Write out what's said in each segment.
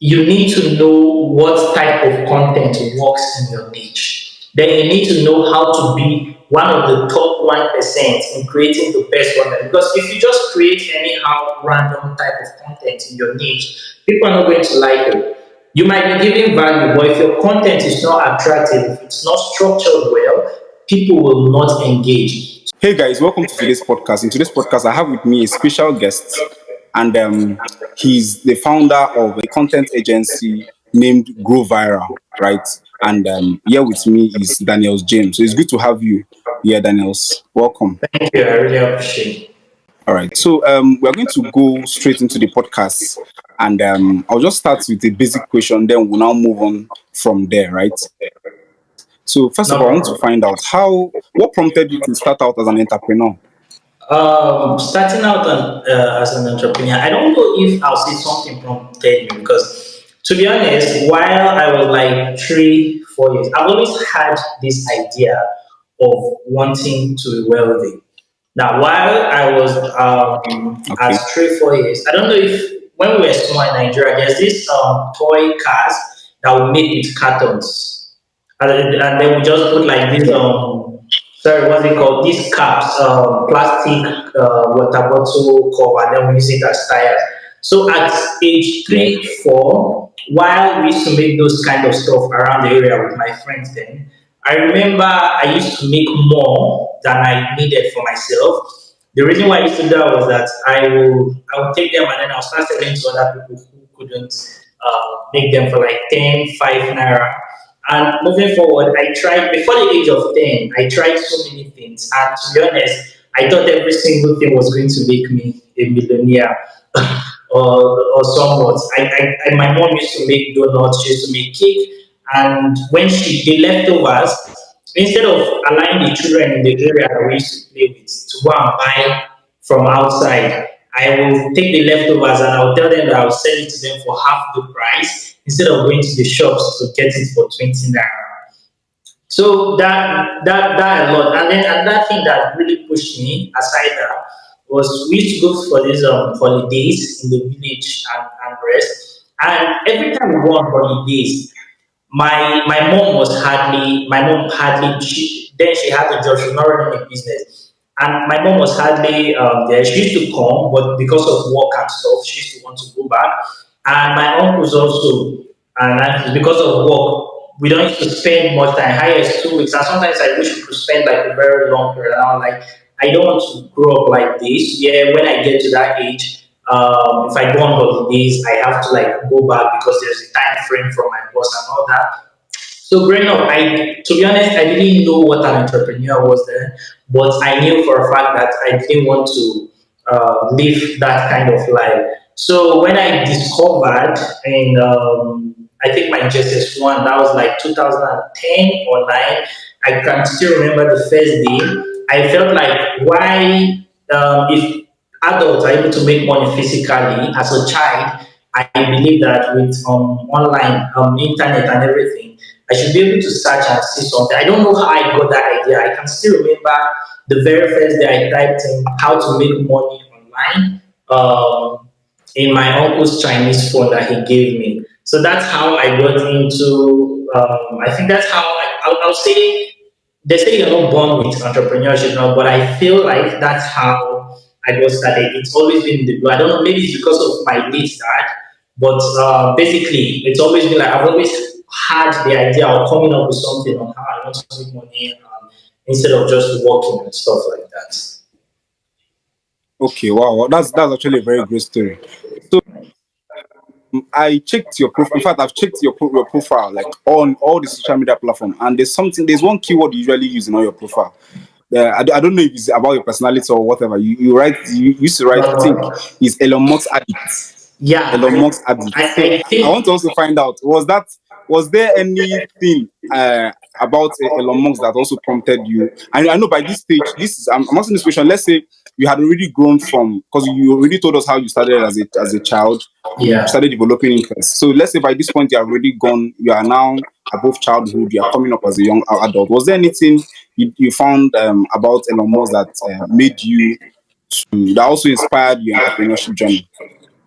you need to know what type of content works in your niche. Then you need to know how to be one of the top 1% in creating the best content. Because if you just create anyhow random type of content in your niche, people are not going to like it. You might be giving value, but if your content is not attractive, if it's not structured well, people will not engage. Hey guys, welcome to today's podcast. In today's podcast, I have with me a special guest, and he's the founder of a content agency named Grow Viral, right? And here with me is Daniels James. So it's good to have you here, Daniels. Welcome. Thank you. I really appreciate it. All right. So we're going to go straight into the podcast, and I'll just start with a basic question, then we'll now move on from there, right? So first No of all, I want to problem. find out what prompted you to start out as an entrepreneur. Starting out as an entrepreneur, I don't know if I'll say something prompted me because, to be honest, while I was like 3, 4 years, I've always had this idea of wanting to be wealthy. Now, while I was at Okay. 3, 4 years, I don't know if when we were small in Nigeria, there's this toy cars that we made with cartons, and then we just put like this sorry, what's it called? These caps, plastic water bottle cover, and then we use it as tires. So at age Yeah. 3, 4, while we used to make those kind of stuff around the area with my friends then, I remember I used to make more than I needed for myself. The reason why I used to do that was that I will take them and then I'll start selling to other people who couldn't make them for like 10, 5 naira. And moving forward, I tried before the age of 10, I tried so many things. And to be honest, I thought every single thing was going to make me a millionaire or somewhat. My mom used to make donuts, she used to make cake. And when the leftovers, instead of allowing the children in the area that we used to play with to go and buy from outside, I will take the leftovers and I'll tell them that I'll sell it to them for half the price instead of going to the shops to get it for 20 naira. So that a lot. And then another thing that really pushed me aside that was we used to go for these holidays in the village and rest. And every time we go on holidays, my mom hardly then she had a job, she was not running a business. And my mom was hardly there. She used to come, but because of work and stuff, she used to want to go back. And my uncles also, and because of work, we don't used to spend much time, highest 2 weeks. And sometimes I wish we could spend like a very long period. And I'm like, I don't want to grow up like this. Yeah, when I get to that age, if I go on holidays, I have to like go back because there's a time frame from my boss and all that. So growing up, to be honest, I didn't know what an entrepreneur was then, but I knew for a fact that I didn't want to live that kind of life. So when I discovered in, I think my JSS one, that was like 2010 or 9, I can still remember the first day. I felt like why, if adults are able to make money physically as a child, I believe that with online, internet and everything, I should be able to search and see something. I don't know how I got that idea. I can still remember the very first day I typed in how to make money online in my uncle's Chinese phone that he gave me. So that's how I got into. I think that's how I'll say. They say you're not born with entrepreneurship now, but I feel like that's how I got started. It's always been in the blood. I don't know, maybe it's because of my late dad, but basically, it's always been like I've always had the idea of coming up with something on how I want to make money instead of just working and stuff like that. Okay. Wow. That's actually a very great story. So I checked your profile. In fact, I've checked your profile like on all the social media platform, and there's one keyword you usually use in all your profile. I don't know if it's about your personality or whatever. You used to write. I think is Elon Musk addict. Yeah, Elon Musk addict. So I I want to think also find out was there anything about Elon Musk that also prompted you? I know by this stage, I'm asking this question. Let's say you had already grown from because you already told us how you started as a child. You yeah. started developing interest. So let's say by this point you are already gone. You are now above childhood. You are coming up as a young adult. Was there anything you found about Elon Musk that made you that also inspired your entrepreneurship journey?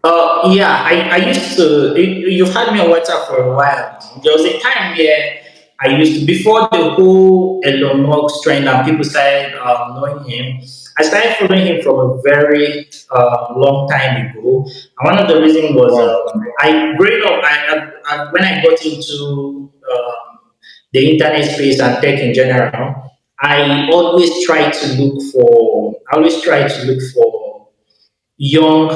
Yeah, I used to. You've had me on WhatsApp for a while now. There was a time where I used to, before the whole Elon Musk trend and people started knowing him, I started following him from a very long time ago. And one of the reasons was Wow. I, growing up, when I got into the internet space and tech in general, I always try to look for young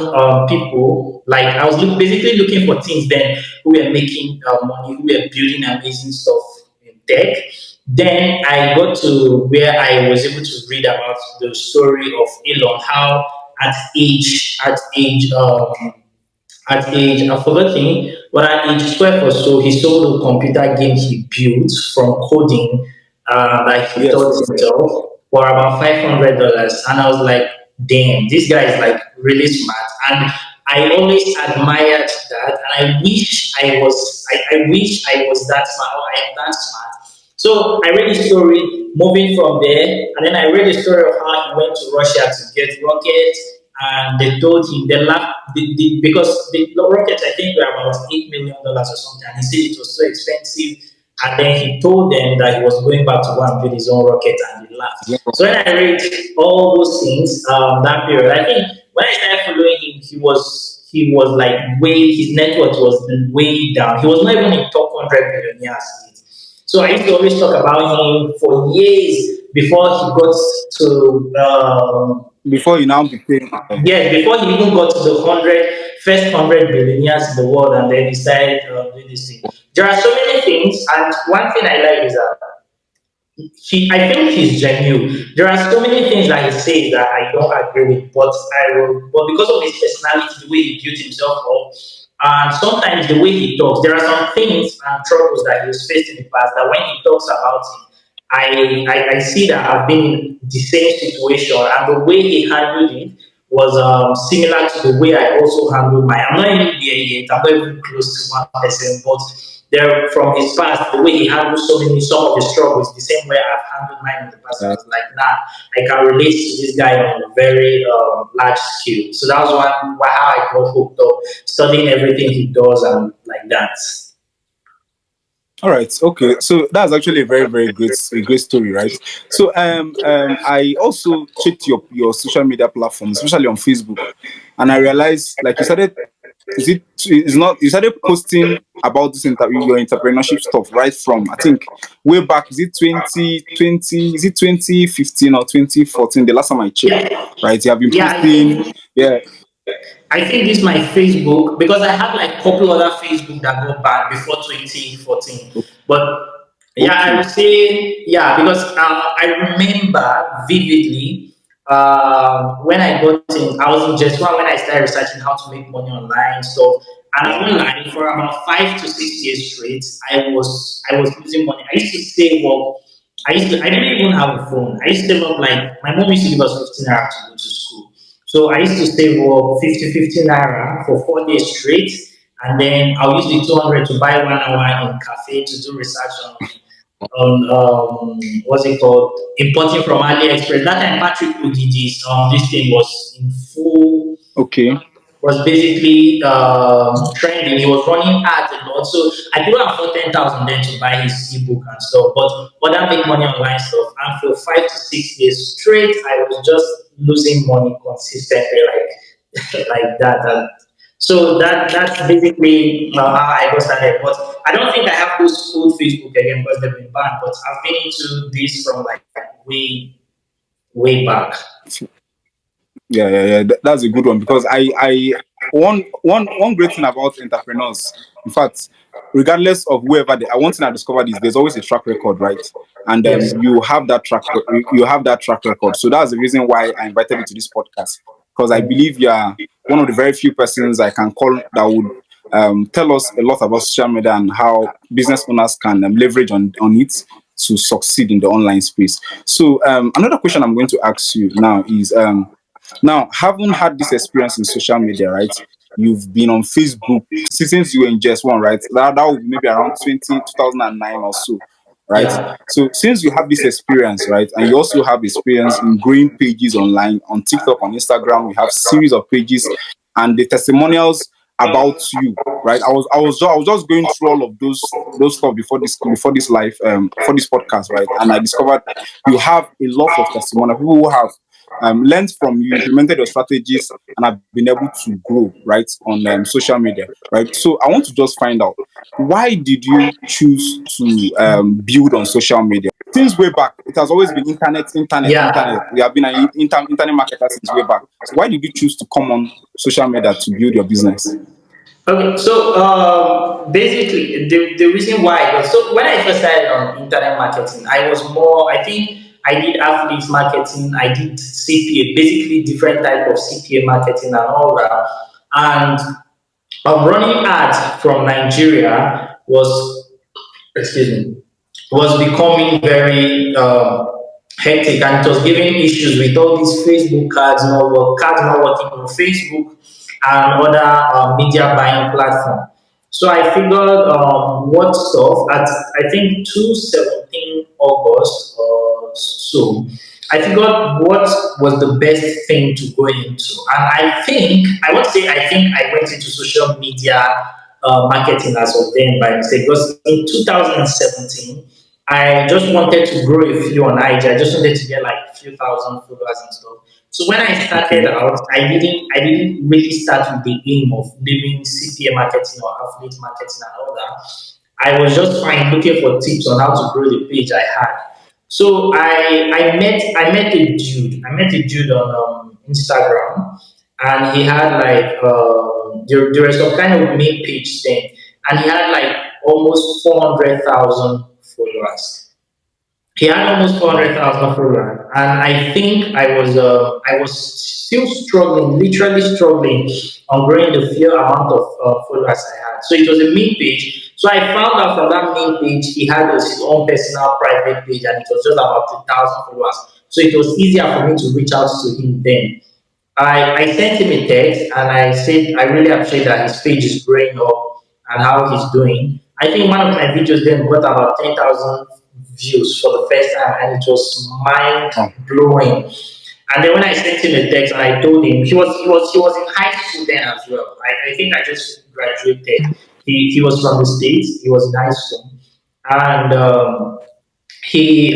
people. Like I was basically looking for things then who were making money, who were building amazing stuff in tech. Then I got to where I was able to read about the story of Elon, how at age, I've forgotten, but at age 12 or so, he sold a computer game he built from coding that he Yes, taught yes. himself for about $500. And I was like, damn, this guy is like really smart. And I always admired that. And I wish I was that smart, or I am that smart. So I read the story moving from there, and then I read the story of how he went to Russia to get rockets, and they told him they laughed because the rockets I think were about $8 million or something, and he said it was so expensive. And then he told them that he was going back to go and build his own rocket, and they laughed. So when I read all those things, that period, I think when I started following him, he was like his net worth was way down. He was not even in top 100 billionaires. So I used to always talk about him for years before he got to Before you now became yes, before he even got to the first 100 billionaires in the world, and then he started doing this thing. There are so many things, and one thing I like is that I think he's genuine. There are so many things that he says that I don't agree with, but because of his personality, the way he built himself up, and sometimes the way he talks, there are some things and troubles that he has faced in the past that when he talks about it, I see that I've been in the same situation, and the way he handled it was similar to the way I also handled mine. I'm not even there yet. I'm not even close to one person, but there from his past, the way he handled some of his struggles, the same way I've handled mine in the past. I uh, was like, nah, I can relate to this guy on a very large scale. So that was how I got hooked up, studying everything he does and like that. all right, okay. So that's actually a very, very great story, right? So I also checked your social media platforms, especially on Facebook, and I realized like is not you started posting about your entrepreneurship stuff right from I think way back, is it 2020, is it 2015 or 2014, the last time I checked, Yeah, right? You have been yeah. I posting, think yeah. I think this is my Facebook because I had like a couple other Facebook that got banned before 2014. But yeah, I would Okay. say yeah because I remember vividly when I got in. I was in just one when I started researching how to make money online stuff. And I won't Wow. lie, for about 5 to 6 years straight, I was losing money. I used to save up. I didn't even have a phone. I used to save up like my mom used to give us 15 naira to go to school. So I used to save up 50 naira for 4 days straight, and then I'll use the 200 to buy 1 hour in cafe to do research on what's it called, importing from AliExpress. That time Patrick Ogidi's this thing was in full Okay. was basically trending. He was running ads a lot. So I could afford 10,000 then to buy his ebook and stuff. But that make money online stuff. And for 5 to 6 days straight, I was just losing money consistently like that. And so that's basically how I got started. But I don't think I have those old Facebook again because they've been banned. But I've been into this from like way back. Yeah, yeah, yeah. That's a good one because one great thing about entrepreneurs, in fact, regardless of whoever they, one thing I discovered is there's always a track record, right? And Yes. you have that track record. So that's the reason why I invited you to this podcast, because I believe you are one of the very few persons I can call that would tell us a lot about social media and how business owners can leverage on it to succeed in the online space. So another question I'm going to ask you now is now, having had this experience in social media, right? You've been on Facebook since you were in just one, right? That would be maybe around 2009 or so, right? Yeah. So since you have this experience, right, and you also have experience in growing pages online on TikTok, on Instagram, we have series of pages. and the testimonials about you, right? I was just going through all of those stuff before this life before this podcast, right? And I discovered you have a lot of testimonial people who have learned from you, implemented your strategies, and have been able to grow right on social media, right? So I want to just find out, why did you choose to build on social media? Since way back, it has always been internet. Yeah. We have been an internet marketer since way back. So why did you choose to come on social media to build your business? Okay, so basically, the reason why, so when I first started on internet marketing, I was more, I think I did affiliate marketing, I did CPA, basically different type of CPA marketing and all that. And running ads from Nigeria was, excuse me, was becoming very hectic, and it was giving issues with all these Facebook cards not working on Facebook and other media buying platform. So I figured what stuff at, I think, 217 August or so. I figured what was the best thing to go into, and I think I won't say I think I went into social media marketing as of then by mistake, because in 2017 I just wanted to grow a few on IG. I just wanted to get like a few thousand followers and stuff. So when I started Okay. out, I didn't really start with the aim of doing CPA marketing or affiliate marketing and all that. I was just fine looking for tips on how to grow the page I had. So I met a dude on Instagram, and he had like there was some kind of main page then, and he had like almost 400,000 followers. He had almost Wow. 400,000 followers, and I think I was still struggling, literally struggling on growing the few amount of followers I had. So it was a main page. So I found out from that main page he had his own personal private page, and it was just about 2,000 followers. So it was easier for me to reach out to him then. I sent him a text and I said I really appreciate that his page is growing up and how he's doing. I think one of my videos then got about 10,000 views for the first time, and it was mind Oh, blowing. And then when I sent him a text and I told him, he was in high school then as well. I think I just graduated. He was from the States, he was in high school. And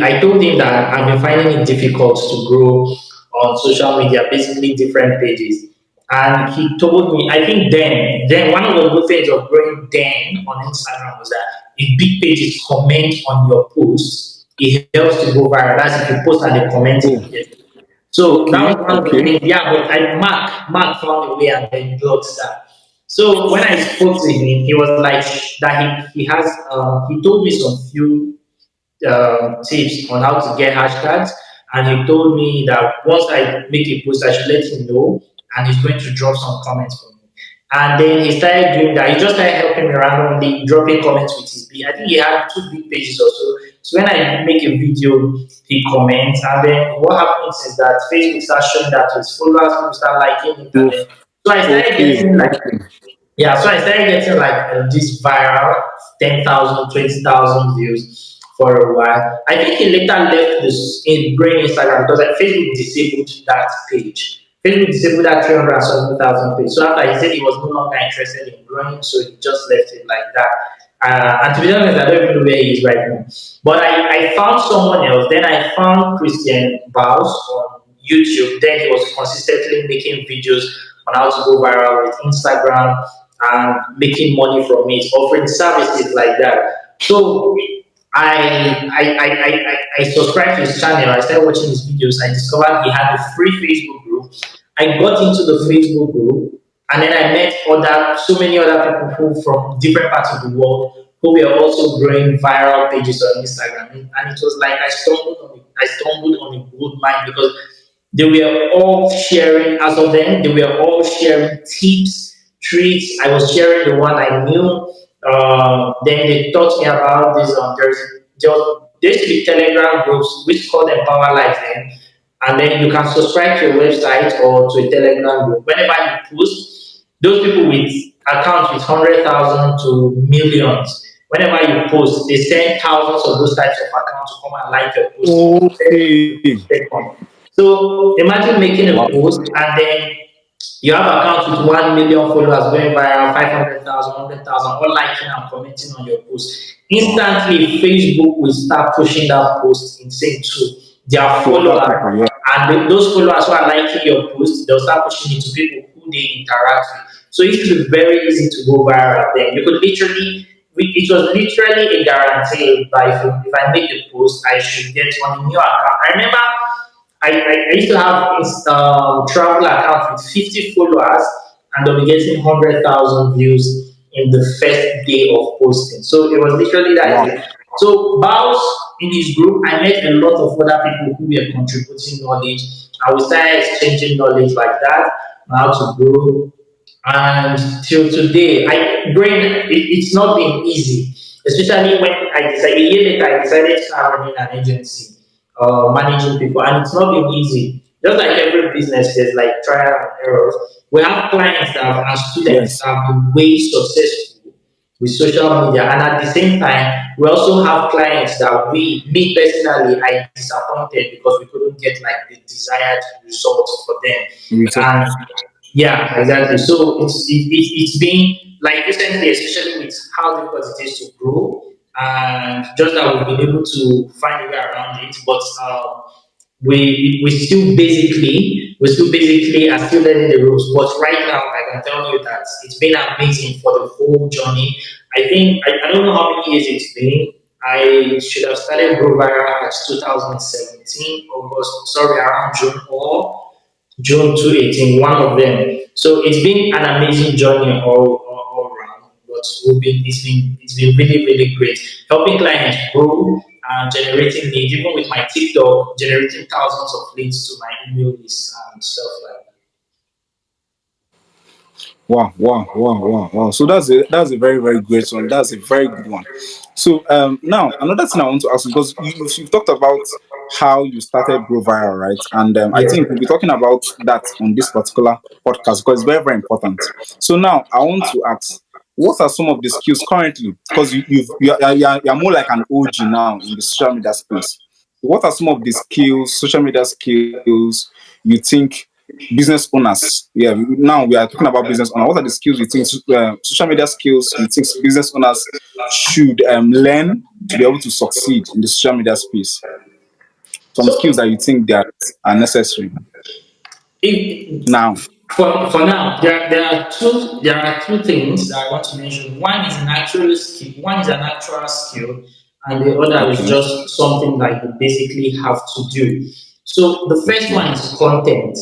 I told him that I've been finding it difficult to grow on social media, basically different pages. And he told me, I think then one of the good things of growing then on Instagram was that if big pages comment on your post, it helps to go viral. That's if you post and they comment oh, immediately. So that was okay, one of the okay. things. Yeah, but Mark found a way and then blocked that. So when I spoke to him, he was like that he has he told me some few tips on how to get hashtags. And he told me that once I make a post, I should let him know, and he's going to drop some comments for me. And then he started doing that. He just started helping me randomly, dropping comments with his big. I think he had two big pages or so. So when I make a video, he comments, and then what happens is that Facebook starts showing that to his followers, people start liking it, and then Oof. so I started Okay, getting like okay. yeah, so I started getting like this viral 10,000, 20,000 views for a while. I think he later left this in Brain Instagram because like, Facebook disabled that page. Facebook disabled that 370,000 page. So after he said he was no longer interested in growing, so he just left it like that. And to be honest, I don't even know where he is right now. But I found someone else. Then I found Christian Baus on YouTube. Then he was consistently making videos on how to go viral with Instagram and making money from it, offering services like that. So I subscribed to his channel. I started watching his videos. I discovered he had a free Facebook group. I got into the Facebook group, and then I met so many other people who from different parts of the world who were also growing viral pages on Instagram. And it was like I stumbled on a gold mine because they were all sharing, as of then, they were all sharing tips, tricks. I was sharing the one I knew. Then they taught me about this. There used to be Telegram groups, which called them Power Life then. And then you can subscribe to a website or to a Telegram group. Whenever you post, those people with accounts with 100,000 to millions, whenever you post, they send thousands of those types of accounts to come and like your post. Okay. So imagine making a Wow. post and then You have accounts with 1 million followers going viral, 500,000, 100,000, all liking and commenting on your post. Wow. Instantly, Facebook will start pushing that post in sync to their To other followers. people, yeah. And those followers who are liking your post, they'll start pushing it to people who they interact with. So it should be very easy to go viral then. You could literally, it was literally a guarantee that if I make a post, I should get on a new account. I remember I used to have travel account with 50 followers and they'll be getting 100,000 views in the first day of posting. So it was literally that Wow. easy. So Baus in his group, I met a lot of other people who were contributing knowledge and we started exchanging knowledge like that, how to grow. And till today, it's not been easy, especially when I decided, a year later, I decided to start running an agency, managing people, and it's not been easy. Just like every business, there's like trial and errors. We have clients and students Yes. that have been way successful with social media, and at the same time, we also have clients that me personally, I disappointed because we couldn't get like the desired results for them. Result. And yeah, exactly. So it's been like recently, especially with how difficult it is to grow, and just that we've been able to find a way around it. But we still basically are still learning the ropes. But right now, I can tell you that it's been amazing for the whole journey. I think I don't know how many years it's been. I should have started Grow Viral at 2017 August, sorry, around June or June 2018, one of them. So it's been an amazing journey all around. But it's been really, really great. Helping clients grow and generating leads, even with my TikTok, generating thousands of leads to my email list and stuff like Wow, wow, wow, wow, wow. So that's a very, very great one. That's a very good one. So now another thing I want to ask you, because you've talked about how you started Grow Viral, right? And that. I Yes. think we'll be talking about that on this particular podcast because it's very, very important. So now I want to ask, what are some of the skills currently? Because you're more like an OG now in the social media space. What are some of the skills, social media skills you think business owners, yeah, now we are talking about business owners, what are the skills you think, social media skills you think business owners should learn to be able to succeed in the social media space? Some skills So that you think that are necessary if, now. for now, there are two things that I want to mention. One is a natural skill, and the other is Okay. just something that you basically have to do. So the first Okay. one is content.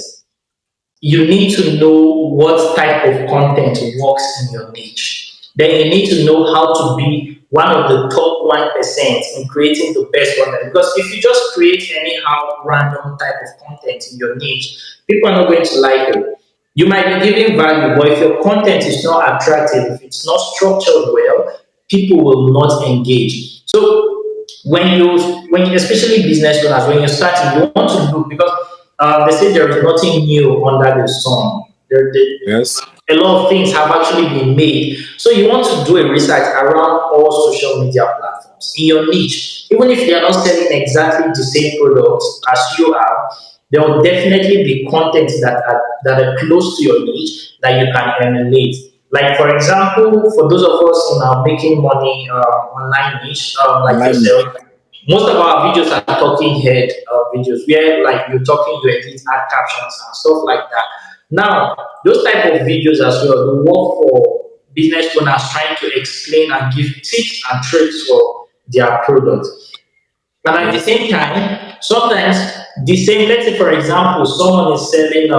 You need to know what type of content works in your niche. Then you need to know how to be one of the top 1% in creating the best content. Because if you just create anyhow random type of content in your niche, people are not going to like it. You might be giving value, but if your content is not attractive, if it's not structured well, people will not engage. So especially business owners, when you're starting, you want to look because they say there is nothing new under the sun. Yes. A lot of things have actually been made. So you want to do a research around all social media platforms in your niche. Even if they are not selling exactly the same products as you are, there will definitely be content that are close to your niche that you can emulate. Like for example, for those of us in our making money online niche, like Online. yourself, most of our videos are talking head videos where like you're talking, you edit, add captions and stuff like that. Now, those type of videos as well, they work for business owners trying to explain and give tips and tricks for their product. And at the Yes. same time, sometimes the same, let's say for example, someone is selling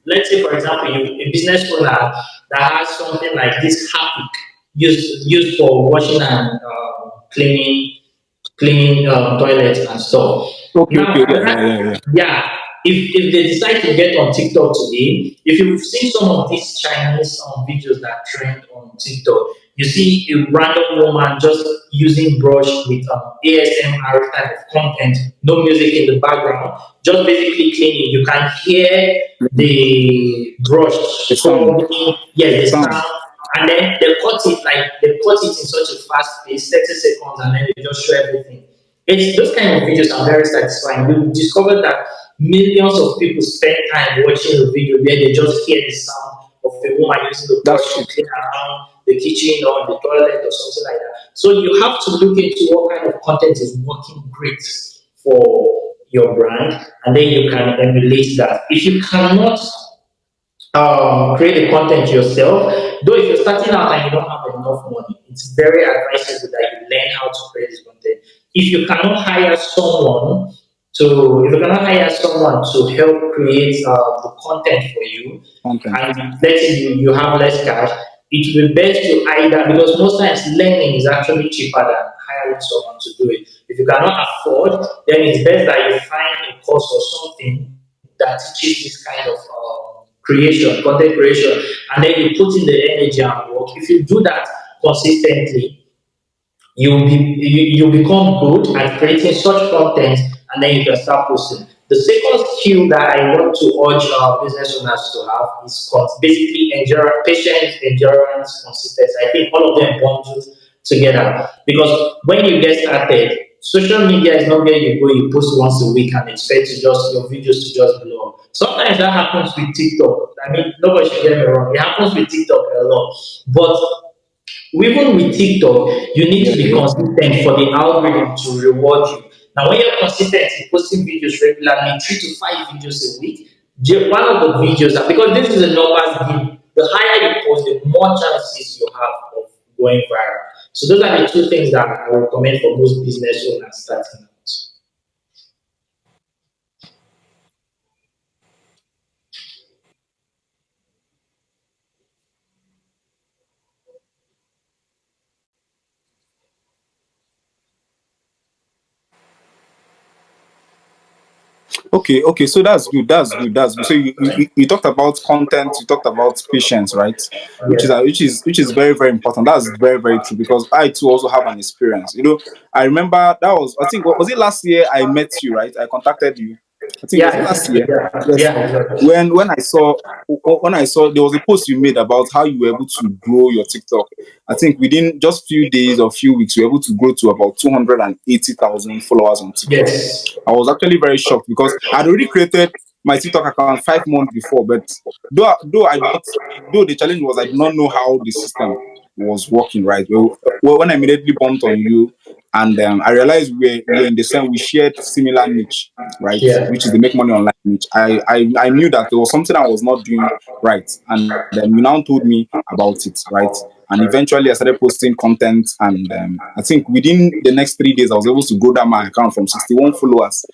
let's say for example a business owner that has something like this Harpic used for washing and cleaning toilets and stuff. Okay. Now, Okay. Yeah. Yeah. Yeah. Yeah. yeah, if they decide to get on TikTok today, if you've seen some of these Chinese videos that trend on TikTok, you see a random woman just using brush with ASMR type of content, no music in the background, just basically cleaning. You can hear the brush The sound. scrubbing, yeah, the Sound. sound, and then they cut it in such a fast pace, 30 seconds, and then they just show everything. It's those kind of videos are very satisfying. You discover that millions of people spend time watching a video where they just hear the sound of a woman using the brush That's to true. clean around the kitchen or the toilet or something like that. So you have to look into what kind of content is working great for your brand, and then you can emulate that. If you cannot create the content yourself. Though if you're starting out and you don't have enough money, it's very advisable that you learn how to create this content. If you cannot hire someone if you cannot hire someone to help create the content for you, Content. and let's say you have less cash, it will be best to either, because most times learning is actually cheaper than hiring someone to do it. If you cannot afford, then it's best that you find a course or something that teaches this kind of creation, content creation, and then you put in the energy and work. If you do that consistently, you become good at creating such content, and then you can start posting. The second skill that I want to urge our business owners to have is basically endurance, patience, endurance, consistency. I think all of them bundled together, because when you get started, social media is not where you go, you post once a week and expect to just your videos to just blow up. Sometimes that happens with TikTok. I mean, nobody should get me wrong. It happens with TikTok a lot, but even with TikTok, you need Yeah, to be yeah. consistent for the algorithm to reward you. Now, when you're consistent in posting videos regularly, 3 to 5 videos a week, one of the videos, because this is a numbers game, the higher you post, the more chances you have of going viral. So those are the two things that I recommend for most business owners starting out. Okay, okay. So that's good. That's good. That's good. So you talked about content. You talked about patience, right? Yeah. Which is very very important. That's very very true because I too also have an experience. I remember that was, I think, was it last year I met you, right? I contacted you. I think, was it Yeah, last year? yeah, Yes. yeah, exactly. When I saw there was a post you made about how you were able to grow your TikTok. I think within just few days or few weeks, you were able to grow to about 280,000 followers on TikTok. Yes. I was actually very shocked because I'd already created my TikTok account 5 months before, but though the challenge was I did not know how the system was working right. Well, when I immediately bumped on you, and I realized we were in the same, we shared similar niche, right? Yeah. Which is the make money online niche. I knew that there was something I was not doing right, and you now told me about it, right? And eventually I started posting content, and I think within the next 3 days I was able to grow down my account from 61 followers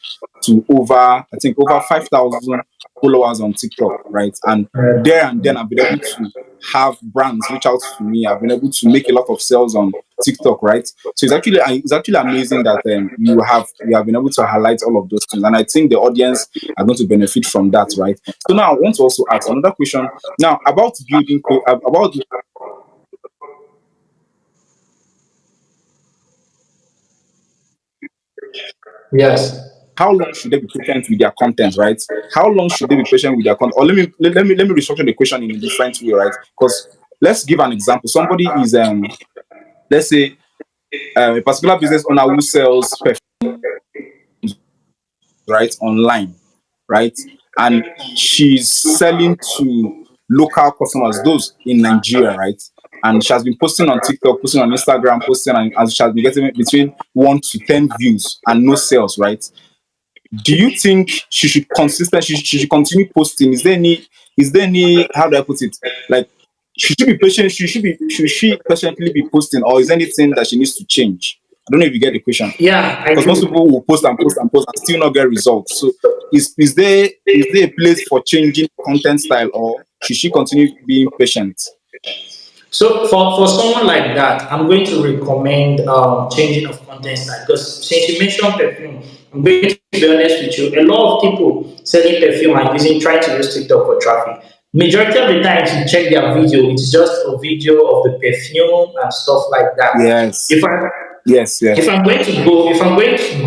to over 5,000 followers on TikTok, right? And there and then I've been able to have brands reach out to me. I've been able to make a lot of sales on TikTok, right? So it's actually amazing that you have been able to highlight all of those things, and I think the audience are going to benefit from that, right? So now I want to also ask another question now about building about Yes. how long should they be patient with their content, right? How long should they be patient with their content? Or let me restructure the question in a different way, right? Because let's give an example. Somebody is let's say a particular business owner who sells perfume, right, online, right, and she's selling to local customers, those in Nigeria, right? And she has been posting on TikTok, posting on Instagram, posting, and she has been getting between 1 to 10 views and no sales, right? Do you think she should she should continue posting? Is there any how do I put it, like, should she be patient, should she patiently be posting, or is there anything that she needs to change? I don't know if you get the question, Yeah, I because most do. people will post and post and post and still not get results. So is there a place for changing content style, or should she continue being patient? So for someone like that, I'm going to recommend changing of content style, because since you mentioned perfume, I'm going to be honest with you. A lot of people selling perfume are using trying to use TikTok for traffic. Majority of the times you check their video, it's just a video of the perfume and stuff like that. Yes, If I yes, if yes. I'm going to go, if I'm going to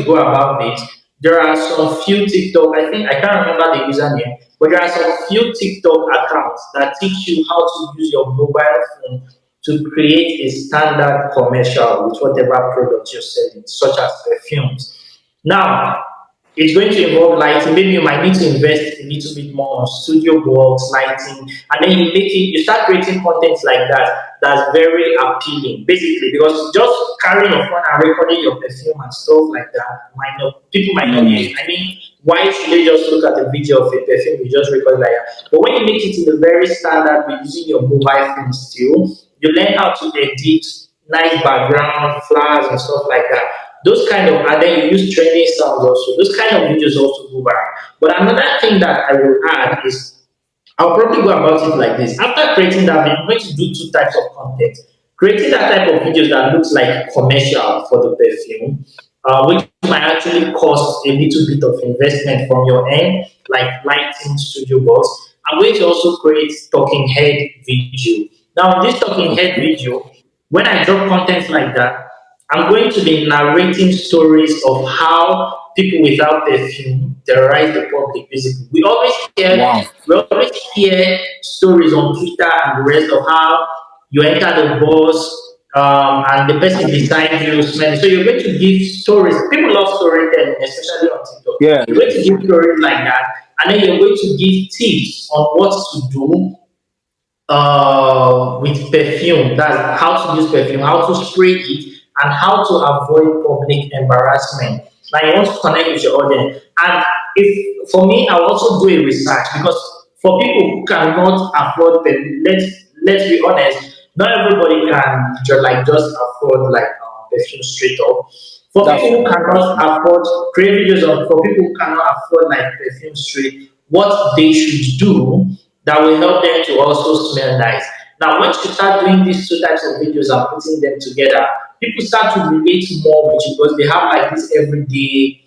go about it, there are some few TikTok. I think I can't remember the username, but there are some few TikTok accounts that teach you how to use your mobile phone to create a standard commercial with whatever product you're selling, such as perfumes. Now, it's going to involve lighting. Maybe you might need to invest a little bit more on studio box, lighting, and then you start creating content like that that's very appealing. Basically, because just carrying your phone and recording your perfume and stuff like that people might not Mm. be. I mean, why should they just look at the video of a perfume you just record like that? But when you make it in the very standard with using your mobile phone still, you learn how to edit nice background, flowers and stuff like that. Those kind of, and then you use trending sounds also. Those kind of videos also go viral. But another thing that I will add is I'll probably go about it like this. After creating that video, I'm going to do two types of content. Creating that type of videos that looks like commercial for the perfume, which might actually cost a little bit of investment from your end, like lighting, studio box. I'm going to also create talking head video. Now, this talking head Okay. video, when I drop content like that, I'm going to be narrating stories of how people without perfume terrorize the public. Basically, Wow. we always hear stories on Twitter and the rest of how you enter the bus and the person beside you smelling. So you're going to give stories. People love storytelling, especially on TikTok. Yeah. You're going to give stories like that, and then you're going to give tips on what to do with perfume. That's how to use perfume, how to spray it, and how to avoid public embarrassment. Now you want to connect with your audience. And if for me, I will also do a research because for people who cannot afford perfume, let's be honest, not everybody can just afford perfume straight up. For That's people who true. That's cannot true. afford create videos on for people who cannot afford like perfume straight, what they should do that will help them to also smell nice. Now, once you start doing these two types of videos and putting them together, people start to relate more with you because they have like this everyday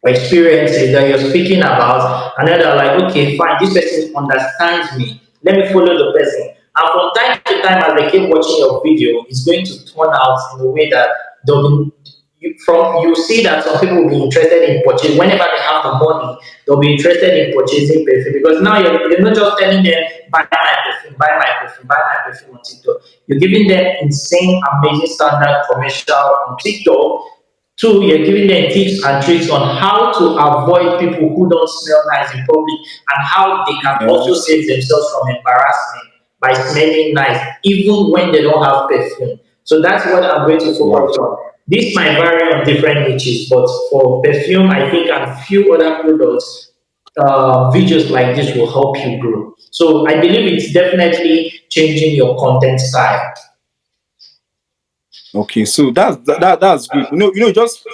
experiences that you're speaking about, and then they're like, okay, fine, this person understands me. Let me follow the person. And from time to time, as they keep watching your video, it's going to turn out in a way that they'll be, you see that some people will be interested in purchasing whenever they have the money. They'll be interested in purchasing perfume because now you're not just telling them buy my perfume, buy my perfume, buy my perfume on TikTok. You're giving them insane, amazing standard commercial on TikTok. Two, you're giving them tips and tricks on how to avoid people who don't smell nice in public and how they can also Yes. save themselves from embarrassment by smelling nice, even when they don't have perfume. So that's what I'm going to Wow. focus on. This might vary on different niches, but for perfume, I think, and few other products, videos like this will help you grow. So I believe it's definitely changing your content style. Okay. So that's good. Just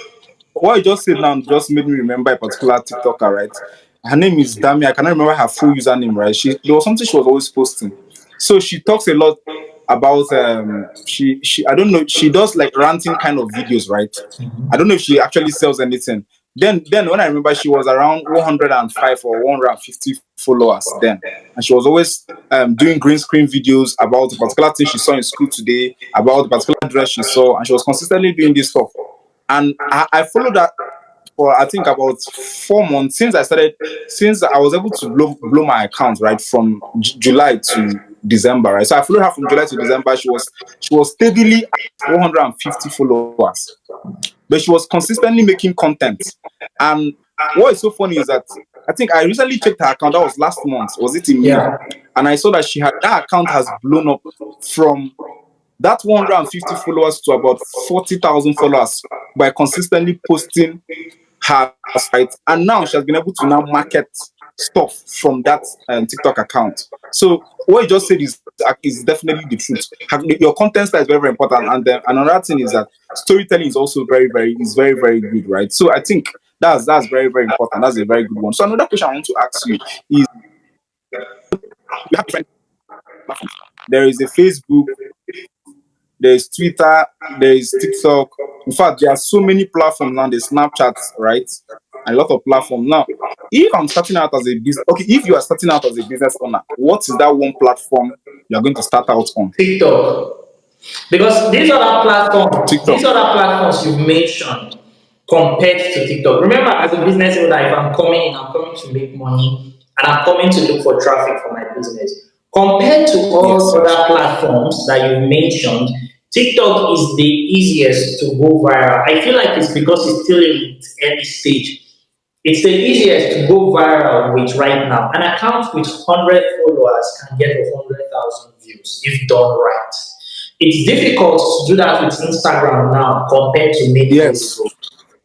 what you just said now just made me remember a particular TikToker, right? Her name is Dami. I cannot remember her full username, right? There was something she was always posting. So she talks a lot about she I don't know, she does like ranting kind of videos, right? I don't know if she actually sells anything. Then when I remember she was around 105 or 150 followers then. And she was always doing green screen videos about a particular thing she saw in school today, about the particular dress she saw, and she was consistently doing this stuff. And I followed that for I think about 4 months since I was able to blow my account right from July to December, right? So I followed her from July to December. She was steadily at 150 followers, but she was consistently making content. And what is so funny is that I think I recently checked her account. That was last month. Was it in May? Yeah. And I saw that that account has blown up from that 150 followers to about 40,000 followers by consistently posting her site. And now she has been able to now market stuff from that TikTok account. So what you just said is definitely the truth. Your content style is very, very important. And then another thing is that storytelling is also very, very good, right? So I think that's very, very important. That's a very good one. So another question I want to ask you is we have different platforms. There is a Facebook, there is Twitter, there is TikTok. In fact, there are so many platforms now. There's Snapchat, right? And a lot of platforms now. If I'm starting out as a business, okay, if you are starting out as a business owner, what is that one platform you are going to start out on? TikTok. Because these TikTok. other platforms you mentioned compared to TikTok. Remember, as a business owner, if I'm coming in, I'm coming to make money and I'm coming to look for traffic for my business. Compared to Yes, all yes. other platforms that you mentioned, TikTok is the easiest to go viral. I feel like it's because it's still in its early stage. It's the easiest to go viral with right now. An account with 100 followers can get 100,000 views if done right. It's difficult to do that with Instagram now compared to many years Yes, ago.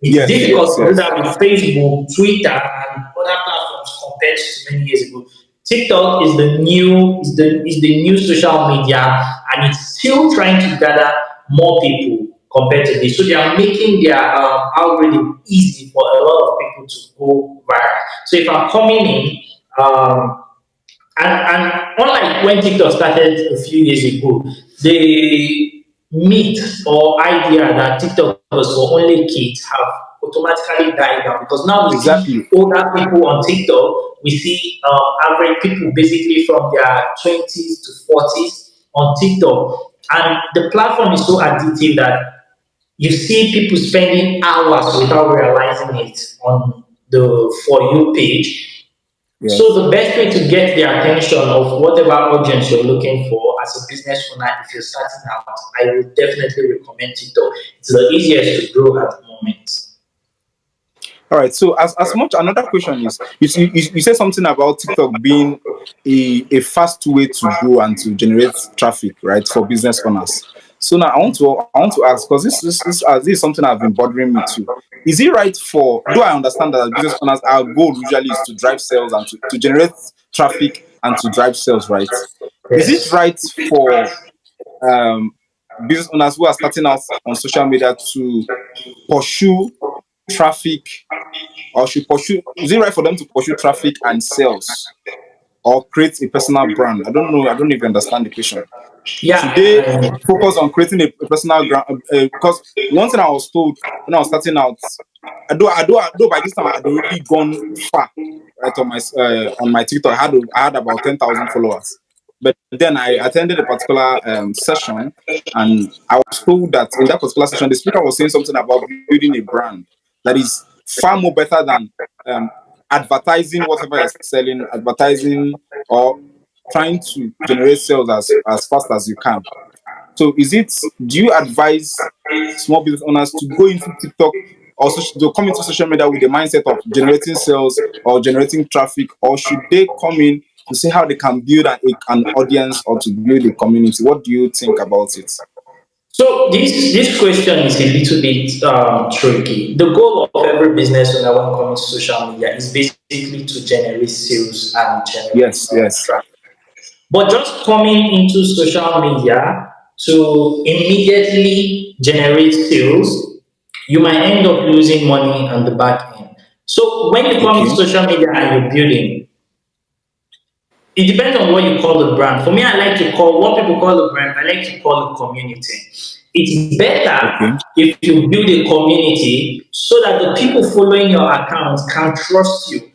It's yes, difficult yes, to do yes. that with Facebook, Twitter, and other platforms compared to many years ago. TikTok is the new social media, and it's still trying to gather more people compared to this. So they are making their algorithm easy for a lot of people to go viral. So if I'm coming in, and unlike when TikTok started a few years ago, the myth or idea that TikTok was for only kids have automatically died down because now we see Exactly. older people on TikTok. We see average people basically from their 20s to 40s on TikTok. And the platform is so addictive that you see people spending hours without realizing it on the For You page. So Yes. the best way to get the attention of whatever audience you're looking for as a business owner, if you're starting out, I would definitely recommend TikTok. It's the easiest to grow at the moment. All right. So as much another question is you said something about TikTok being a fast way to grow and to generate traffic, right, for business owners. So now I want to ask because this is something I've been bothering me too. Is it right for though I understand that as business owners our goal usually is to drive sales and to generate traffic and to drive sales, right? Is it Yes. right for um business owners who are starting out on social media to pursue traffic or should pursue is it right for them to pursue traffic and sales or create a personal brand? I don't know. I don't even understand the question. Should they Yeah. focus on creating a personal brand? Because one thing I was told when I was starting out, I do by this time I had already gone far, right, on my TikTok. I had about 10,000 followers, but then I attended a particular session, and I was told that in that particular session, the speaker was saying something about building a brand that is far more better than um, advertising whatever you're selling, advertising or trying to generate sales as fast as you can. So do you advise small business owners to go into TikTok or to come into social media with the mindset of generating sales or generating traffic, or should they come in to see how they can build an audience or to build a community? What do you think about it? So this question is a little bit tricky. The goal of every business owner when coming to social media is basically to generate sales and generate Yes, yes. traffic. But just coming into social media to immediately generate sales, you might end up losing money on the back end. So when you come into Okay, social media and you're building, it depends on what you call the brand. For me, I like to call what people call the brand, I like to call it community. It's better okay, if you build a community so that the people following your account can trust you.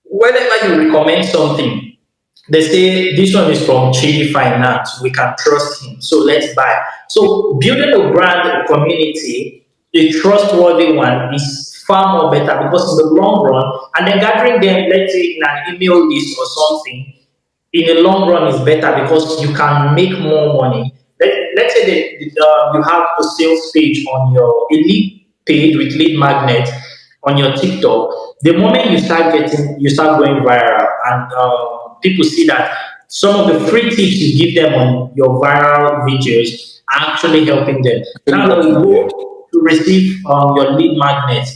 Whenever you recommend something, they say this one is from Chidi Finance. We can trust him, so let's buy. So building a brand, a community, a trustworthy one is far more better because in the long run, and then gathering them, let's say in an email list or something, in the long run is better because you can make more money. Let's say that you have a sales page on your elite page with lead magnet on your TikTok. The moment you start going viral, and people see that some of the free tips you give them on your viral videos are actually helping them. actually Now they working. will Yeah, go to receive your lead magnet.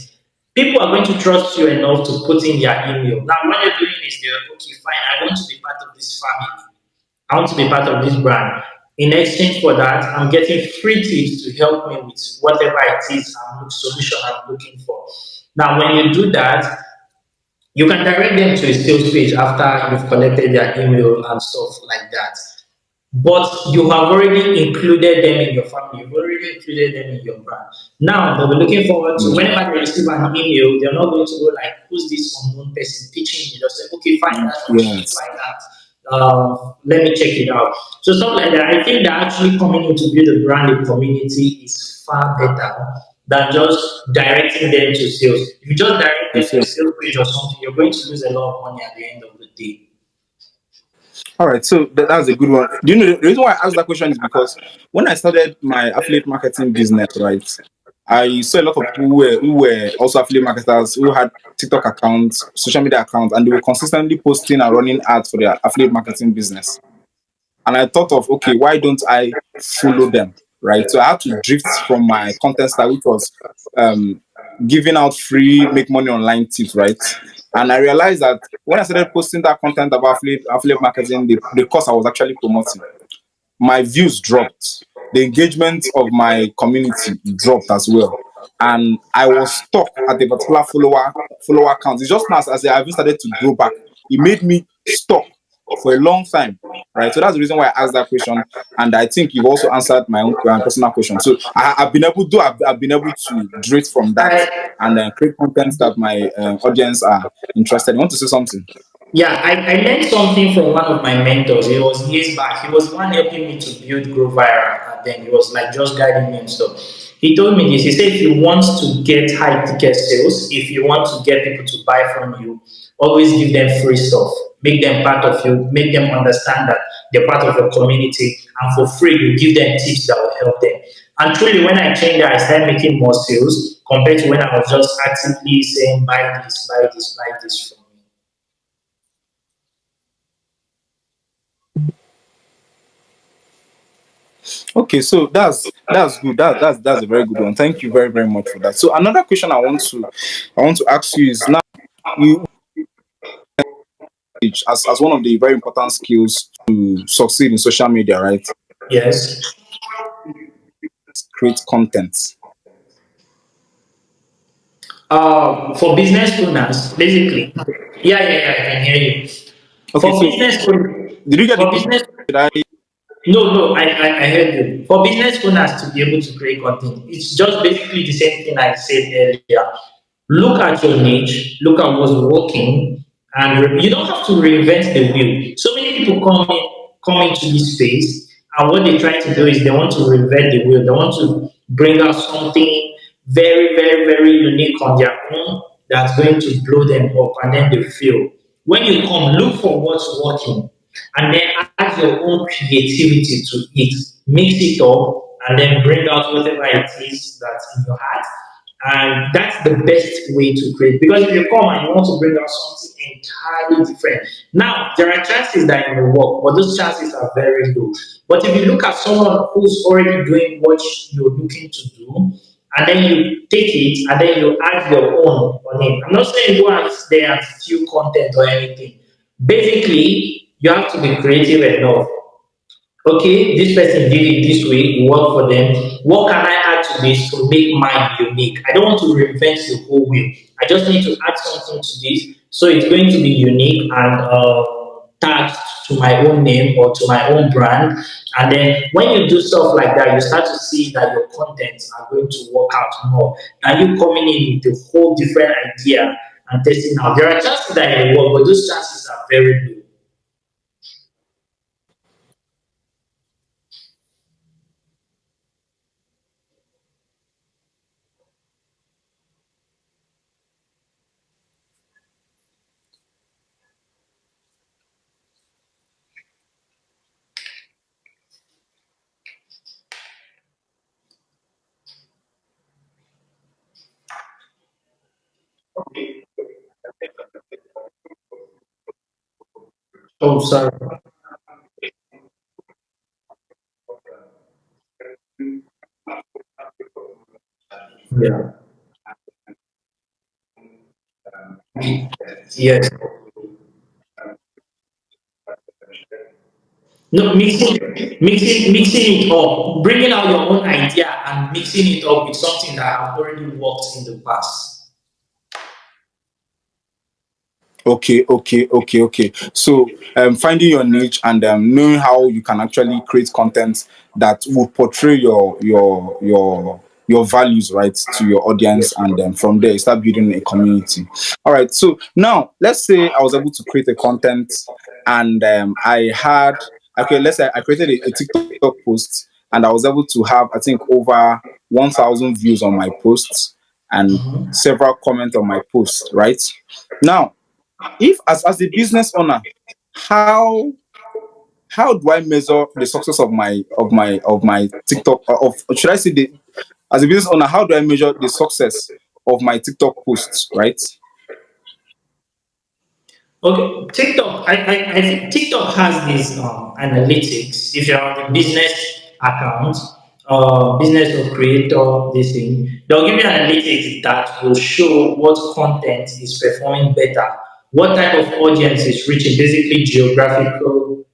People are going to trust you enough to put in their email. Now, what they're doing is they're okay, fine, I want to be part of this family. I want to be part of this brand. In exchange for that, I'm getting free tips to help me with whatever it is solution I'm looking for. Now, when you do that, you can direct them to a sales page after you've collected their email and stuff like that. But you have already included them in your family, you've already included them in your brand. Now they'll be looking forward to yeah, whenever they receive an email, they're not going to go like, who's this unknown person teaching me? They'll say, okay, fine, that's from Chidi yes, Finance. Let me check it out. So stuff like that. I think that actually coming in to build a brand, a community is far better than just directing them to sales. If you just direct to them to a sell. sales page or something, you're going to lose a lot of money at the end of the day. All right, so that's a good one. Do you know the reason why I asked that question is because when I started my affiliate marketing business, right, I saw a lot of people who were also affiliate marketers who had TikTok accounts, social media accounts, and they were consistently posting and running ads for their affiliate marketing business. And I thought of, okay, why don't I follow them, right? So I had to drift from my content style, which was um, giving out free make money online tips, right? And I realized that when I started posting that content about affiliate marketing, the course I was actually promoting, my views dropped. The engagement of my community dropped as well. And I was stuck at a particular follower count. It's just now as I even started to grow back. It made me stuck for a long time. Right. So that's the reason why I asked that question. And I think you've also answered my own personal question. So I've been able to I've been able to drift from that I and create content that my audience are interested in. Want to say something? Yeah, I learned something from one of my mentors. It was years back. He was one helping me to build Grow Viral, and then he was like just guiding me and stuff. He told me this. He said, if you want to get high ticket sales, if you want to get people to buy from you, always give them free stuff. Make them part of you. Make them understand that they're part of your community, and for free, you give them tips that will help them. And truly, when I changed that, I started making more sales compared to when I was just actively saying, buy this, buy this, buy this from me. Okay, so that's good. That's a very good one. Thank you very very much for that. So another question I want to ask you is now you as one of the very important skills to succeed in social media, right? Yes. Create content. For business owners, basically. Yeah, yeah, yeah, I can hear you. Okay, For so business owners, did you get the for question? business, Did I? no, no, I heard you. For business owners to be able to create content, it's just basically the same thing I said earlier. Look at your niche, look at what's working, and you don't have to reinvent the wheel. So many people come into this space, and what they try to do is they want to reinvent the wheel. They want to bring out something very, very, very unique on their own that's going to blow them up, and then they fail. When you come, look for what's working, and then add your own creativity to it, mix it up, and then bring out whatever it is that's in your heart. And that's the best way to create. Because if you come and you want to bring out something entirely different, now there are chances that it will work, but those chances are very low. But if you look at someone who's already doing what you're looking to do, and then you take it and then you add your own on it. I'm not saying go out there and steal content or anything. Basically, you have to be creative enough. Okay, this person did it this way, it worked for them. What can I add to this to make mine unique? I don't want to reinvent the whole wheel. I just need to add something to this so it's going to be unique and tagged to my own name or to my own brand. And then when you do stuff like that, you start to see that your contents are going to work out more than you coming in with a whole different idea and testing out. There are chances that it will work, but those chances are very low. Oh, sorry. Yeah. Yes. No, mixing it up, bringing out your own idea and mixing it up with something that have already worked in the past. Okay. So, finding your niche and knowing how you can actually create content that will portray your values right to your audience, and from there you start building a community. All right. So now let's say I was able to create a content, and I had okay. Let's say I created a TikTok post, and I was able to have I think over 1,000 views on my posts and several comments on my post. Right now, if as a business owner, how how do I measure the success of my TikTok, of should I say the, as a business owner, how do I measure the success of my TikTok posts, right? Okay, TikTok. I think TikTok has this analytics. If you're on the business account, business or creator, this thing, they'll give you analytics that will show what content is performing better, what type of audience is reaching, basically geographical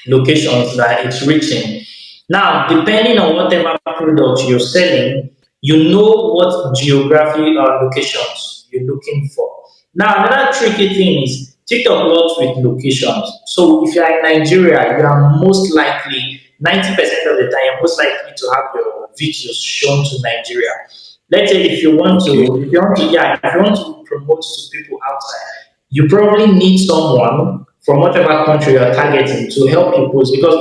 locations that it's reaching. Now, depending on whatever product you're selling, you know what geographic locations you're looking for. Now, another tricky thing is TikTok works with locations. So, if you're in Nigeria, you are most likely 90% of the time, you're most likely to have your videos shown to Nigeria. Let's say Okay. if you want to promote to people outside, you probably need someone from whatever country you're targeting to help you post because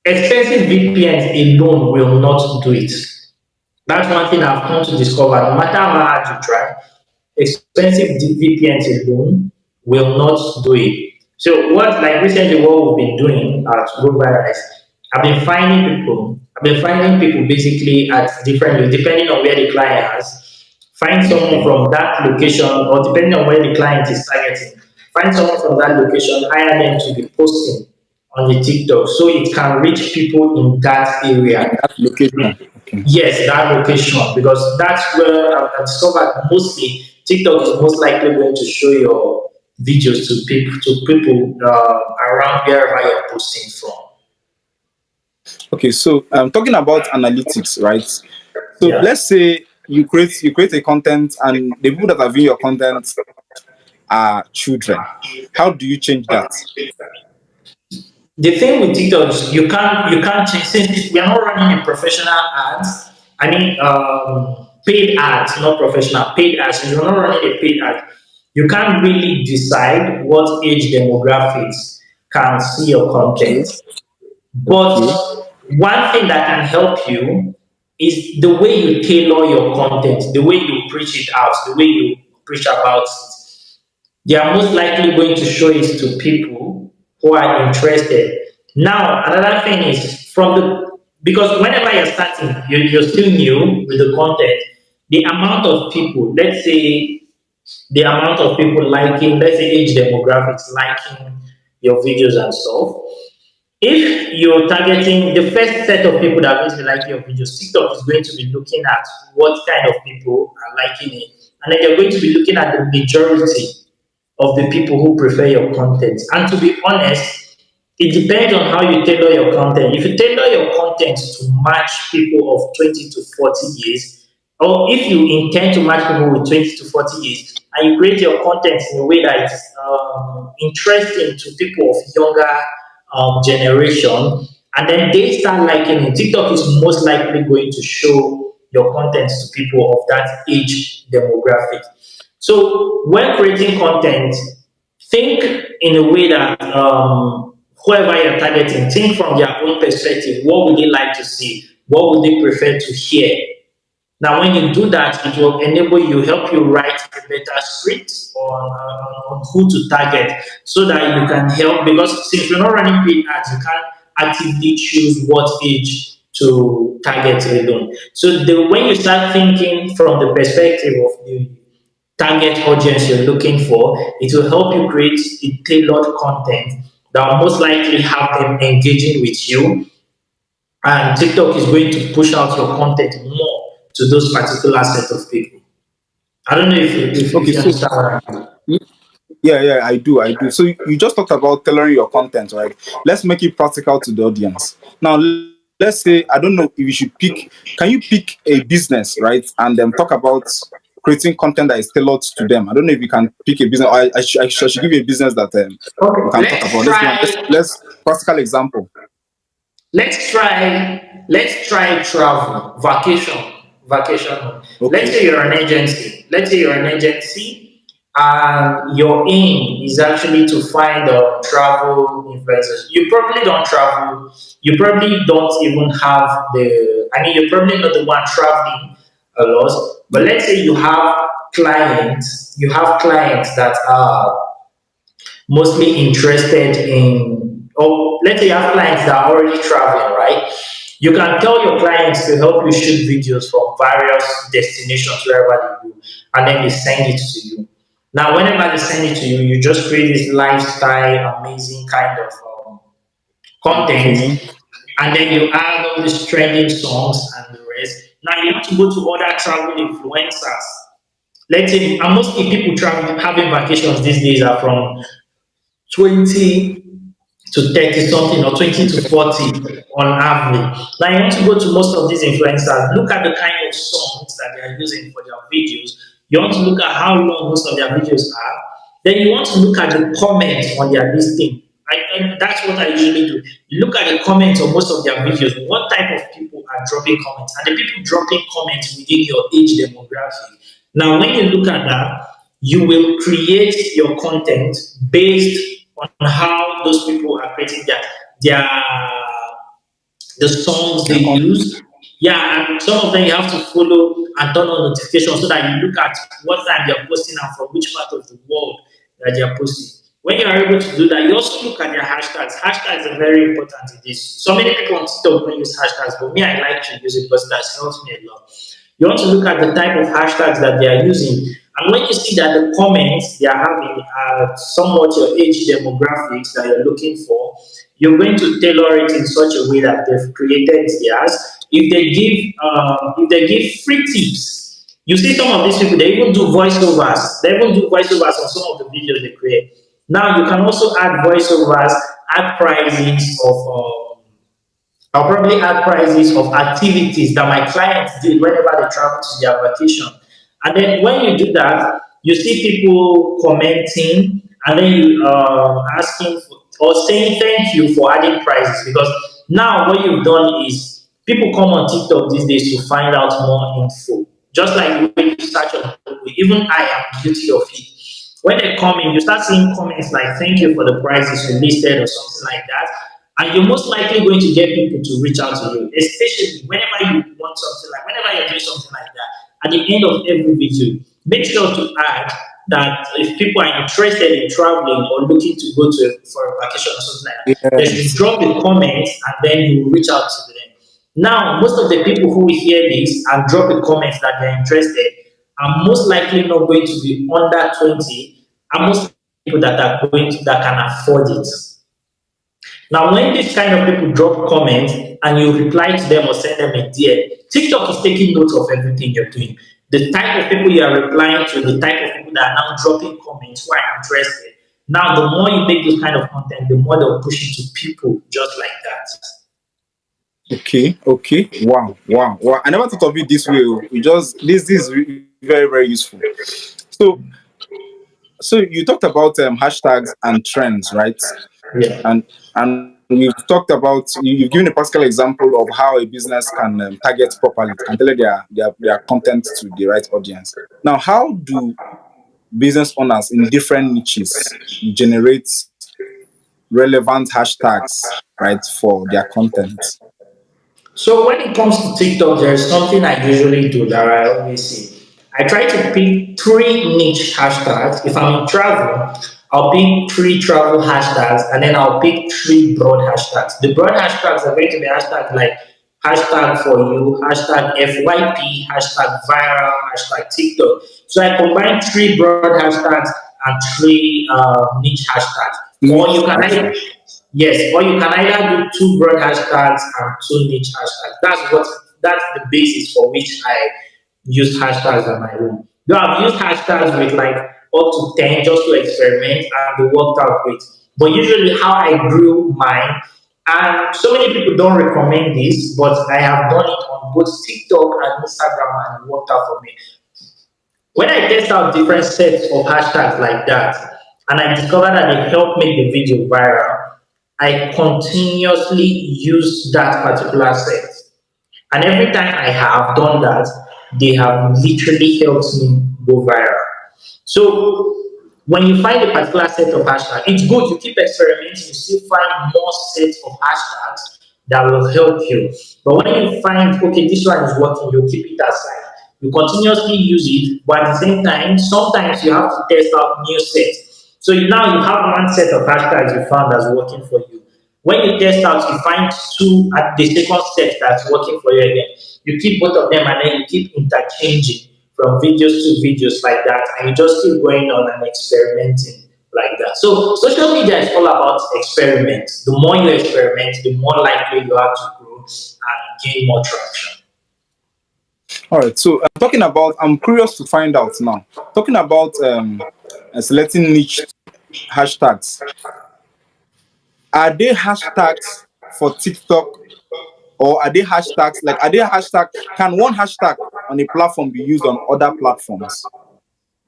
expensive VPNs alone will not do it. That's one thing I've come to discover. No matter how hard you try, expensive VPNs alone will not do it. So what, like recently, what we've been doing at Go Viral is I've been finding people basically at different, depending on where the client has, find someone Okay. from that location, or depending on where the client is targeting, find someone from that location, hire them to be posting on the TikTok so it can reach people in that In area. that location. Okay. Yes, that location, because that's where I discovered mostly TikTok is most likely going to show your videos to people around wherever you're posting from. Okay. So talking about analytics, right? So Yeah. let's say you create a content and the people that are viewing your content are children. How do you change that? The thing with TikTok is you can't change since we are not running a professional ads. I mean, paid ads, not professional paid ads. Since you're not running a paid ad, you can't really decide what age demographics can see your Okay. content. But Okay. one thing that can help you is the way you tailor your content, the way you preach it out, the way you preach about it. They are most likely going to show it to people who are interested. Now, another thing is because whenever you're starting, you're still new with the content, the amount of people, let's say the amount of people liking, let's say age demographics liking your videos and stuff, if you're targeting the first set of people that are going to like your videos, TikTok is going to be looking at what kind of people are liking it. And then they're going to be looking at the majority of the people who prefer your content. And to be honest, it depends on how you tailor your content. If you tailor your content to match people of 20 to 40 years, or if you intend to match people with 20 to 40 years, and you create your content in a way that is interesting to people of younger generation, and then they start liking it, TikTok is most likely going to show your content to people of that age demographic. So when creating content, think in a way that whoever you're targeting, think from their own perspective. What would they like to see? What would they prefer to hear? Now, when you do that, it will enable you, help you write a better script on who to target so that you can help. Because since you're not running paid ads, you can't actively choose what age to target alone. So when you start thinking from the perspective of the target audience you're looking for, it will help you create a tailored content that will most likely have them engaging with you, and TikTok is going to push out your content more to those particular set of people. I don't know if Okay. you So understand what I mean. yeah, yeah, I do. So you just talked about tailoring your content, right? Let's make it practical to the audience. Now, let's say I don't know if you should pick. Can you pick a business, right, and talk about creating content that is tailored to them? I don't know if you can pick a business. Or I should give you a business that we Okay, can talk about. Let's practical example. let's try travel, vacation. Let's Okay. say you're an agency. Let's say you're an agency, and your aim is actually to find travel influencers. You probably don't travel. You probably don't even have the. I mean, you're probably not the one traveling a lot. But let's say you have clients. You have clients that are mostly interested in or let's say you have clients that are already traveling, right? You can tell your clients to help you shoot videos from various destinations wherever they go, and then they send it to you. Now, whenever they send it to you, you just create this lifestyle, amazing kind of content, Okay. and then you add all these trending songs and the rest. Now you have to go to other travel influencers. Let's say, and mostly people traveling having vacations these days are from 20 to 30 something or 20 to 40 on average. Now you want to go to most of these influencers, look at the kind of songs that they are using for their videos. You want to look at how long most of their videos are. Then you want to look at the comments on their listing. And that's what I usually do. You look at the comments on most of their videos. What type of people are dropping comments? And the people dropping comments within your age demographic. Now, when you look at that, you will create your content based on how those people are creating their the songs they Yeah, use. Yeah, and some of them you have to follow and turn on notifications so that you look at what time they're posting and from which part of the world that they're posting. When you are able to do that, you also look at their hashtags. Hashtags are very important in this. So many people on TikTok don't use hashtags, but me, I like to use it because that helps me a lot. You want to look at the type of hashtags that they are using. And when you see that the comments they are having are somewhat your age demographics that you're looking for, you're going to tailor it in such a way that they've created theirs. If they give free tips, you see some of these people they even do voiceovers. They even do voiceovers on some of the videos they create. Now you can also add voiceovers, add prices of I'll probably add prices of activities that my clients did whenever they travel to their vacation. And then when you do that, you see people commenting and then you asking for, or saying thank you for adding prices because now what you've done is people come on TikTok these days to find out more info. Just like when you search on Google, even I am guilty of it. When they come in, you start seeing comments like thank you for the prices you listed or something like that. And you're most likely going to get people to reach out to you, especially whenever you want something like whenever you're doing something like that. At the end of every video, make sure to add that if people are interested in traveling or looking to go to for a vacation or something like that, they should yes. drop a comment and then you reach out to them. Now, most of the people who hear this and drop a comment that they're interested are most likely not going to be under 20, and most people that are going to, that can afford it. Now, when this kind of people drop comments and you reply to them or send them a DM, TikTok is taking note of everything you're doing. The type of people you are replying to, the type of people that are now dropping comments who are interested. Now, the more you make this kind of content, the more they'll push it to people just like that. Okay, okay. Wow, wow, wow. I never thought of it this way. Oh. We just this is very, very useful. So so you talked about hashtags and trends, right? Yeah. And we've talked about you've given a practical example of how a business can target properly, can tailor their content to the right audience. Now, how do business owners in different niches generate relevant hashtags, right, for their content? So when it comes to TikTok, there's something I usually do that I always see. I try to pick three niche hashtags. If I'm in travel, I'll pick three travel hashtags and then I'll pick three broad hashtags. The broad hashtags are going to be hashtags like hashtag for you, hashtag FYP, hashtag viral, hashtag TikTok. So I combine three broad hashtags and three niche hashtags. Or you Niche can either, hashtags. yes, or you can either do two broad hashtags and two niche hashtags. That's the basis for which I use hashtags on my own. Though I've used hashtags with like up to 10 just to experiment and they worked out great. But usually how I grew mine, and so many people don't recommend this, but I have done it on both TikTok and Instagram and it worked out for me. When I test out different sets of hashtags like that, and I discover that they help make the video viral, I continuously use that particular set. And every time I have done that, they have literally helped me go viral. So when you find a particular set of hashtags, it's good. You keep experimenting, you still find more sets of hashtags that will help you. But when you find, okay, this one is working, you keep it aside. You continuously use it, but at the same time, sometimes you have to test out new sets. So now you have one set of hashtags you found that's working for you. When you test out, you find two at the second set that's working for you again. You keep both of them and then you keep interchanging from videos to videos like that, and you just keep going on and experimenting like that. So social media is all about experiment. The more you experiment, the more likely you are to grow and gain more traction. All right. So talking about, I'm curious to find out now. Talking about selecting niche hashtags. Are they hashtags for TikTok, or are they hashtags like, are they hashtag? Can one hashtag on a platform be used on other platforms?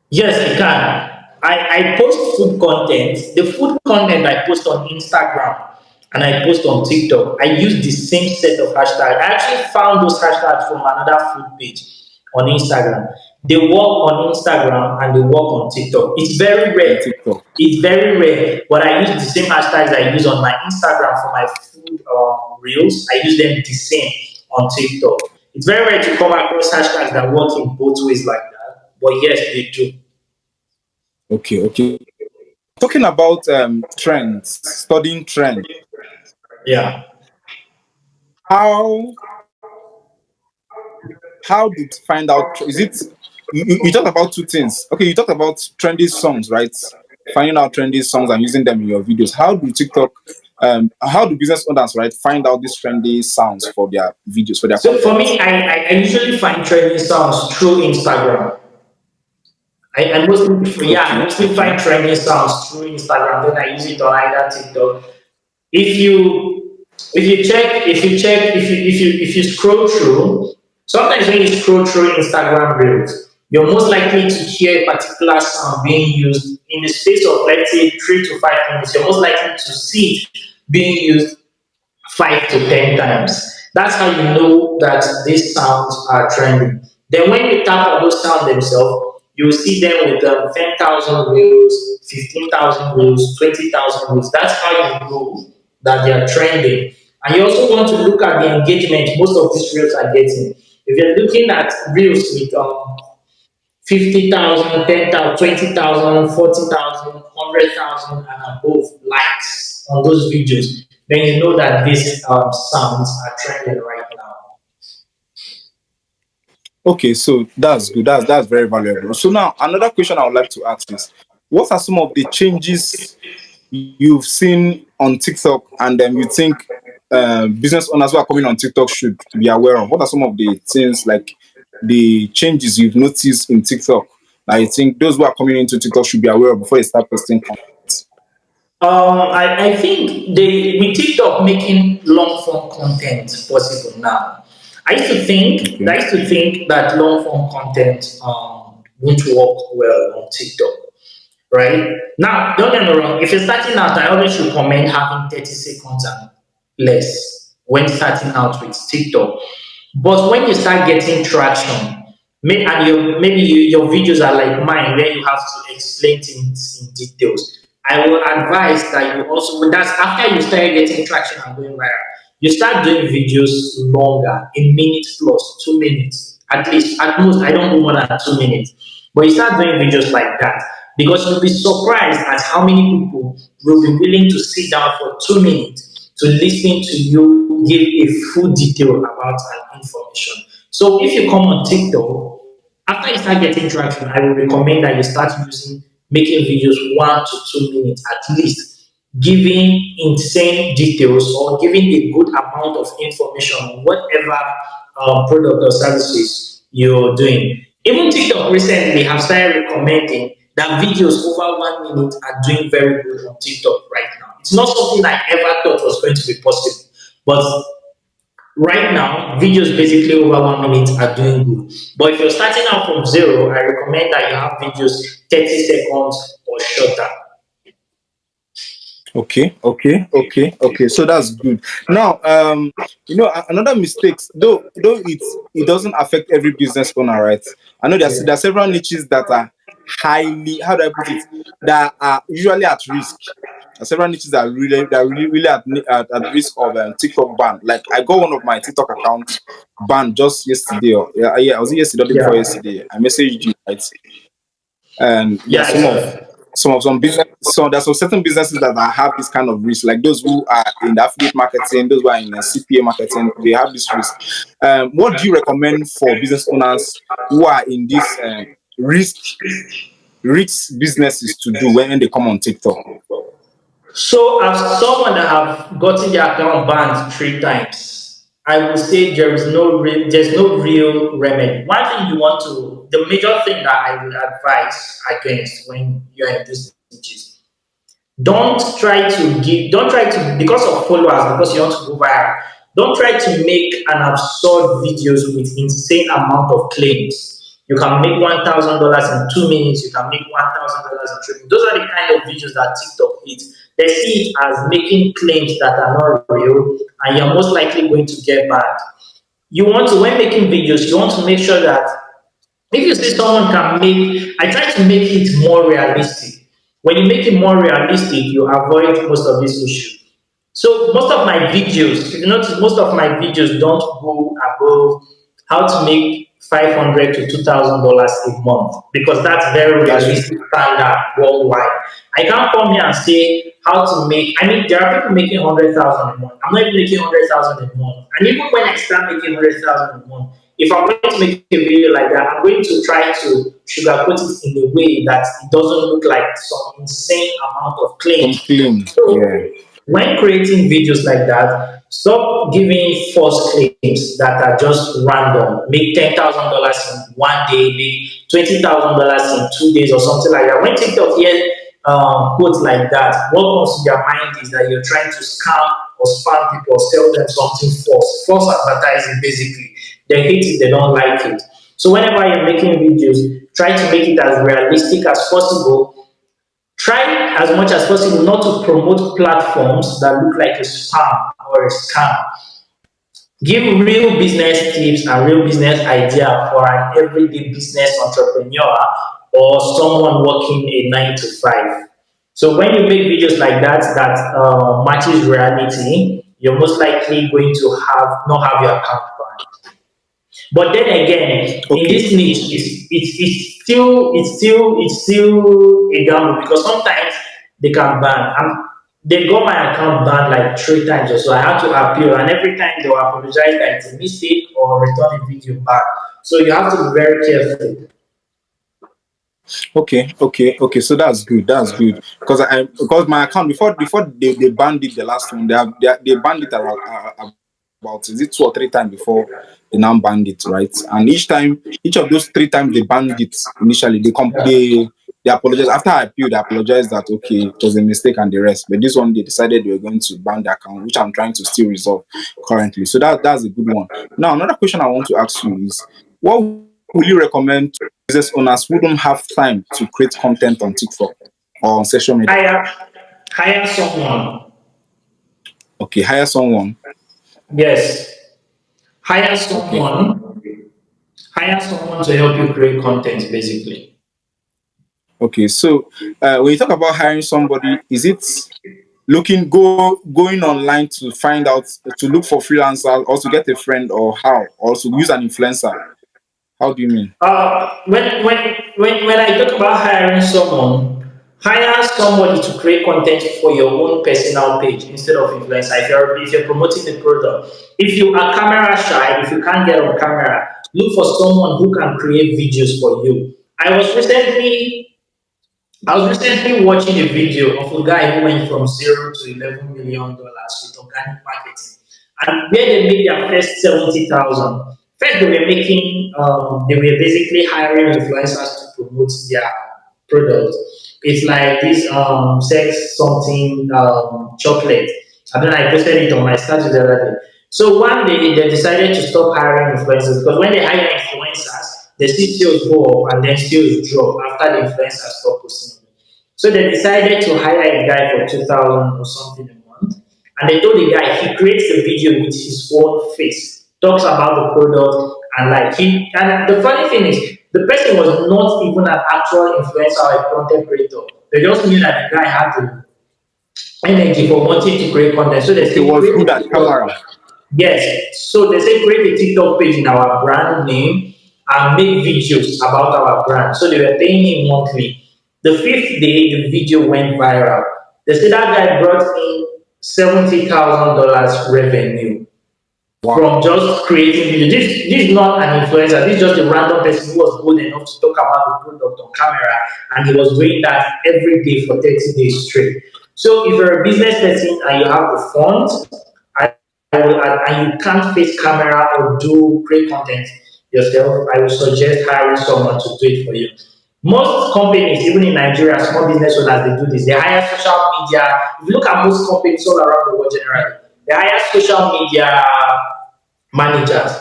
Yes, you can. I post food content. The food content I post on Instagram and I post on TikTok, I use the same set of hashtags. I actually found those hashtags from another food page on Instagram. They work on Instagram and they work on TikTok. It's very On rare. TikTok. It's very rare, but I use the same hashtags I use on my Instagram for my food reels. I use them the same on TikTok. It's very rare to come across hashtags that work in both ways like that, but yes, they do. Okay, okay. Talking about trends, studying trends. Yeah. How how do you find out? Is it, you talked about two things? Okay, you talked about trendy songs, right? Finding out trendy songs and using them in your videos. How do TikTok, how do business owners, right, find out these trendy sounds for their videos, for their So for content? me, I usually find trending sounds through Instagram. I mostly, yeah, I Okay, mostly okay, find trending sounds through Instagram. Then I use it on either TikTok. If if you scroll through, sometimes when you scroll through Instagram reels, you're most likely to hear a particular sound being used in the space of, let's say, 3 to 5 minutes. You're most likely to see it being used 5 to 10 times. That's how you know that these sounds are trending. Then when you tap on those sounds themselves, you will see them with 10,000 views, 15,000 views, 20,000 views. That's how you know that they are trending. And you also want to look at the engagement most of these reels are getting. If you're looking at reels with 50,000, 10,000, 20,000, 40,000, 100,000, and above likes on those videos, then you know that these sounds are trending right now. okay. So that's good. That's very valuable. So now another question I would like to ask is, what are some of the changes you've seen on TikTok, and you think business owners who are coming on TikTok should be aware of? What are some of the things, like the changes you've noticed in TikTok that you think those who are coming into TikTok should be aware of before they start posting content? I think they with TikTok making long form content possible now. I Okay. used to think that long form content won't work well on TikTok. Right? Now, don't get me wrong, if you're starting out, I always recommend having 30 seconds and less when starting out with TikTok. But when you start getting traction, and your videos are like mine, where you have to explain things in details, I will advise that you also, when that's after you start getting traction and going viral, you start doing videos longer, a minute plus, 2 minutes, at least, at most, I don't do more than 2 minutes. But you start doing videos like that because you'll be surprised at how many people will be willing to sit down for 2 minutes to listen to you give a full detail about an information. So if you come on TikTok, after you start getting traction, I will recommend that you start using making videos 1 to 2 minutes at least, giving insane details or giving a good amount of information on whatever product or services you're doing. Even TikTok recently have started recommending that videos over 1 minute are doing very good on TikTok right now. It's not something I ever thought was going to be possible, but right now, videos basically over 1 minute are doing good. But if you're starting out from zero, I recommend that you have videos 30 seconds or shorter. Okay, okay, okay, okay. So that's good. Now, another mistake, though it doesn't affect every business owner, right? I know Yeah. there are several niches that are highly, how do I put it, that are usually at risk. There are several niches that are really at risk of TikTok ban. Like, I got one of my TikTok accounts banned just yesterday. Or, yeah, I was it yesterday, or the day before Yeah. yesterday. I messaged you, right? And there are Yeah, I some saw of it. some business, so there's some certain businesses that have this kind of risk, like those who are in the affiliate marketing, those who are in the CPA marketing, they have this risk. What do you recommend for business owners who are in this risk businesses to do when they come on TikTok? So, as someone that have gotten their account banned 3 times, I would say there's no real remedy. One thing you want to, the major thing that I would advise against when you're in this is don't try to, because of followers, because you want to go viral, don't try to make an absurd videos with insane amount of claims. You can make $1,000 in 2 minutes, you can make $1,000 in 3 minutes. Those are the kind of videos that TikTok hits. They see it as making claims that are not real, and you're most likely going to get banned. You want to, when making videos, you want to make sure that if you see someone can make, I try to make it more realistic. When you make it more realistic, you avoid most of this issue. So most of my videos, if you notice, most of my videos don't go above how to make $500 to $2,000 a month, because that's very That's true. realistic standard worldwide. I can't come here and say how to make. I mean, there are people making 100,000 a month. I'm not even making 100,000 a month. And even when I start making 100,000 a month, if I'm going to make a video like that, I'm going to try to sugarcoat it in a way that it doesn't look like some insane amount of Some claims. claims, So yeah. when creating videos like that, stop giving false claims that are just random. Make $10,000 in one day, make $20,000 in 2 days, or something like that. When TikTok hears quotes like that, what comes to their mind is that you're trying to scam or spam people or sell them something false advertising basically. They hate it, they don't like it. So whenever you're making videos, try to make it as realistic as possible. Try as much as possible not to promote platforms that look like a spam or a scam. Give real business tips and real business idea for an everyday business entrepreneur or someone working a 9 to 5. So when you make videos like that matches reality, you're most likely going to have not have your account banned. But then again, in Okay, this niche, it's still a gamble, because sometimes they can ban. They got my account banned like 3 times or so. I had to appeal, and every time they will apologize that it's a mistake or return the video back. So you have to be very careful. okay. So that's good. That's good because my account before they banned it the last one, they banned it around about, is it 2 or 3 times before they now banned it, right? And each of those 3 times they banned it initially, they apologized. After I appealed, they apologized that okay, it was a mistake and the rest. But this one they decided they were going to ban the account, which I'm trying to still resolve currently. So that's a good one. Now another question I want to ask you is, what will you recommend business owners who don't have time to create content on TikTok or on social media? Hire hire someone. Okay, hire someone. Yes. Hire Okay, someone. Hire someone to help you create content basically. okay. So when you talk about hiring somebody, is it going online to find out, to look for freelancers, or to get a friend, or how, or to use an influencer? How do you mean? When I talk about hiring someone, hire somebody to create content for your own personal page instead of influencer. If you're promoting the product, if you are camera shy, if you can't get on camera, look for someone who can create videos for you. I was recently watching a video of a guy who went from zero to $11 million with organic marketing, and where they made their first 70,000. First, they were basically hiring influencers to promote their product. It's like this sex something chocolate. And then I posted it on my status the other day. So one day they decided to stop hiring influencers, because when they hire influencers, they see sales go up and then sales drop after the influencers stop posting. So they decided to hire a guy for 2,000 or something a month. And they told the guy he creates a video with his own face, talks about the product, and like he and the funny thing is the person was not even an actual influencer or a content creator. They just knew that the guy had the energy for wanting to create content. So they Okay, say was create good a at TikTok. camera. Yes. So they say create a TikTok page in our brand name and make videos about our brand. So they were paying him monthly. The fifth day, the video went viral. They said that guy brought in $70,000 revenue Wow. from just creating video. This is not an influencer. This is just a random person who was good enough to talk about the product on camera, and he was doing that every day for 30 days straight. So if you're a business person and you have the funds and you can't face camera or do great content yourself, I would suggest hiring someone to do it for you. Most companies, even in Nigeria, small business owners, they do this. They hire social media. If you look at most companies all around the world generally, they hire social media managers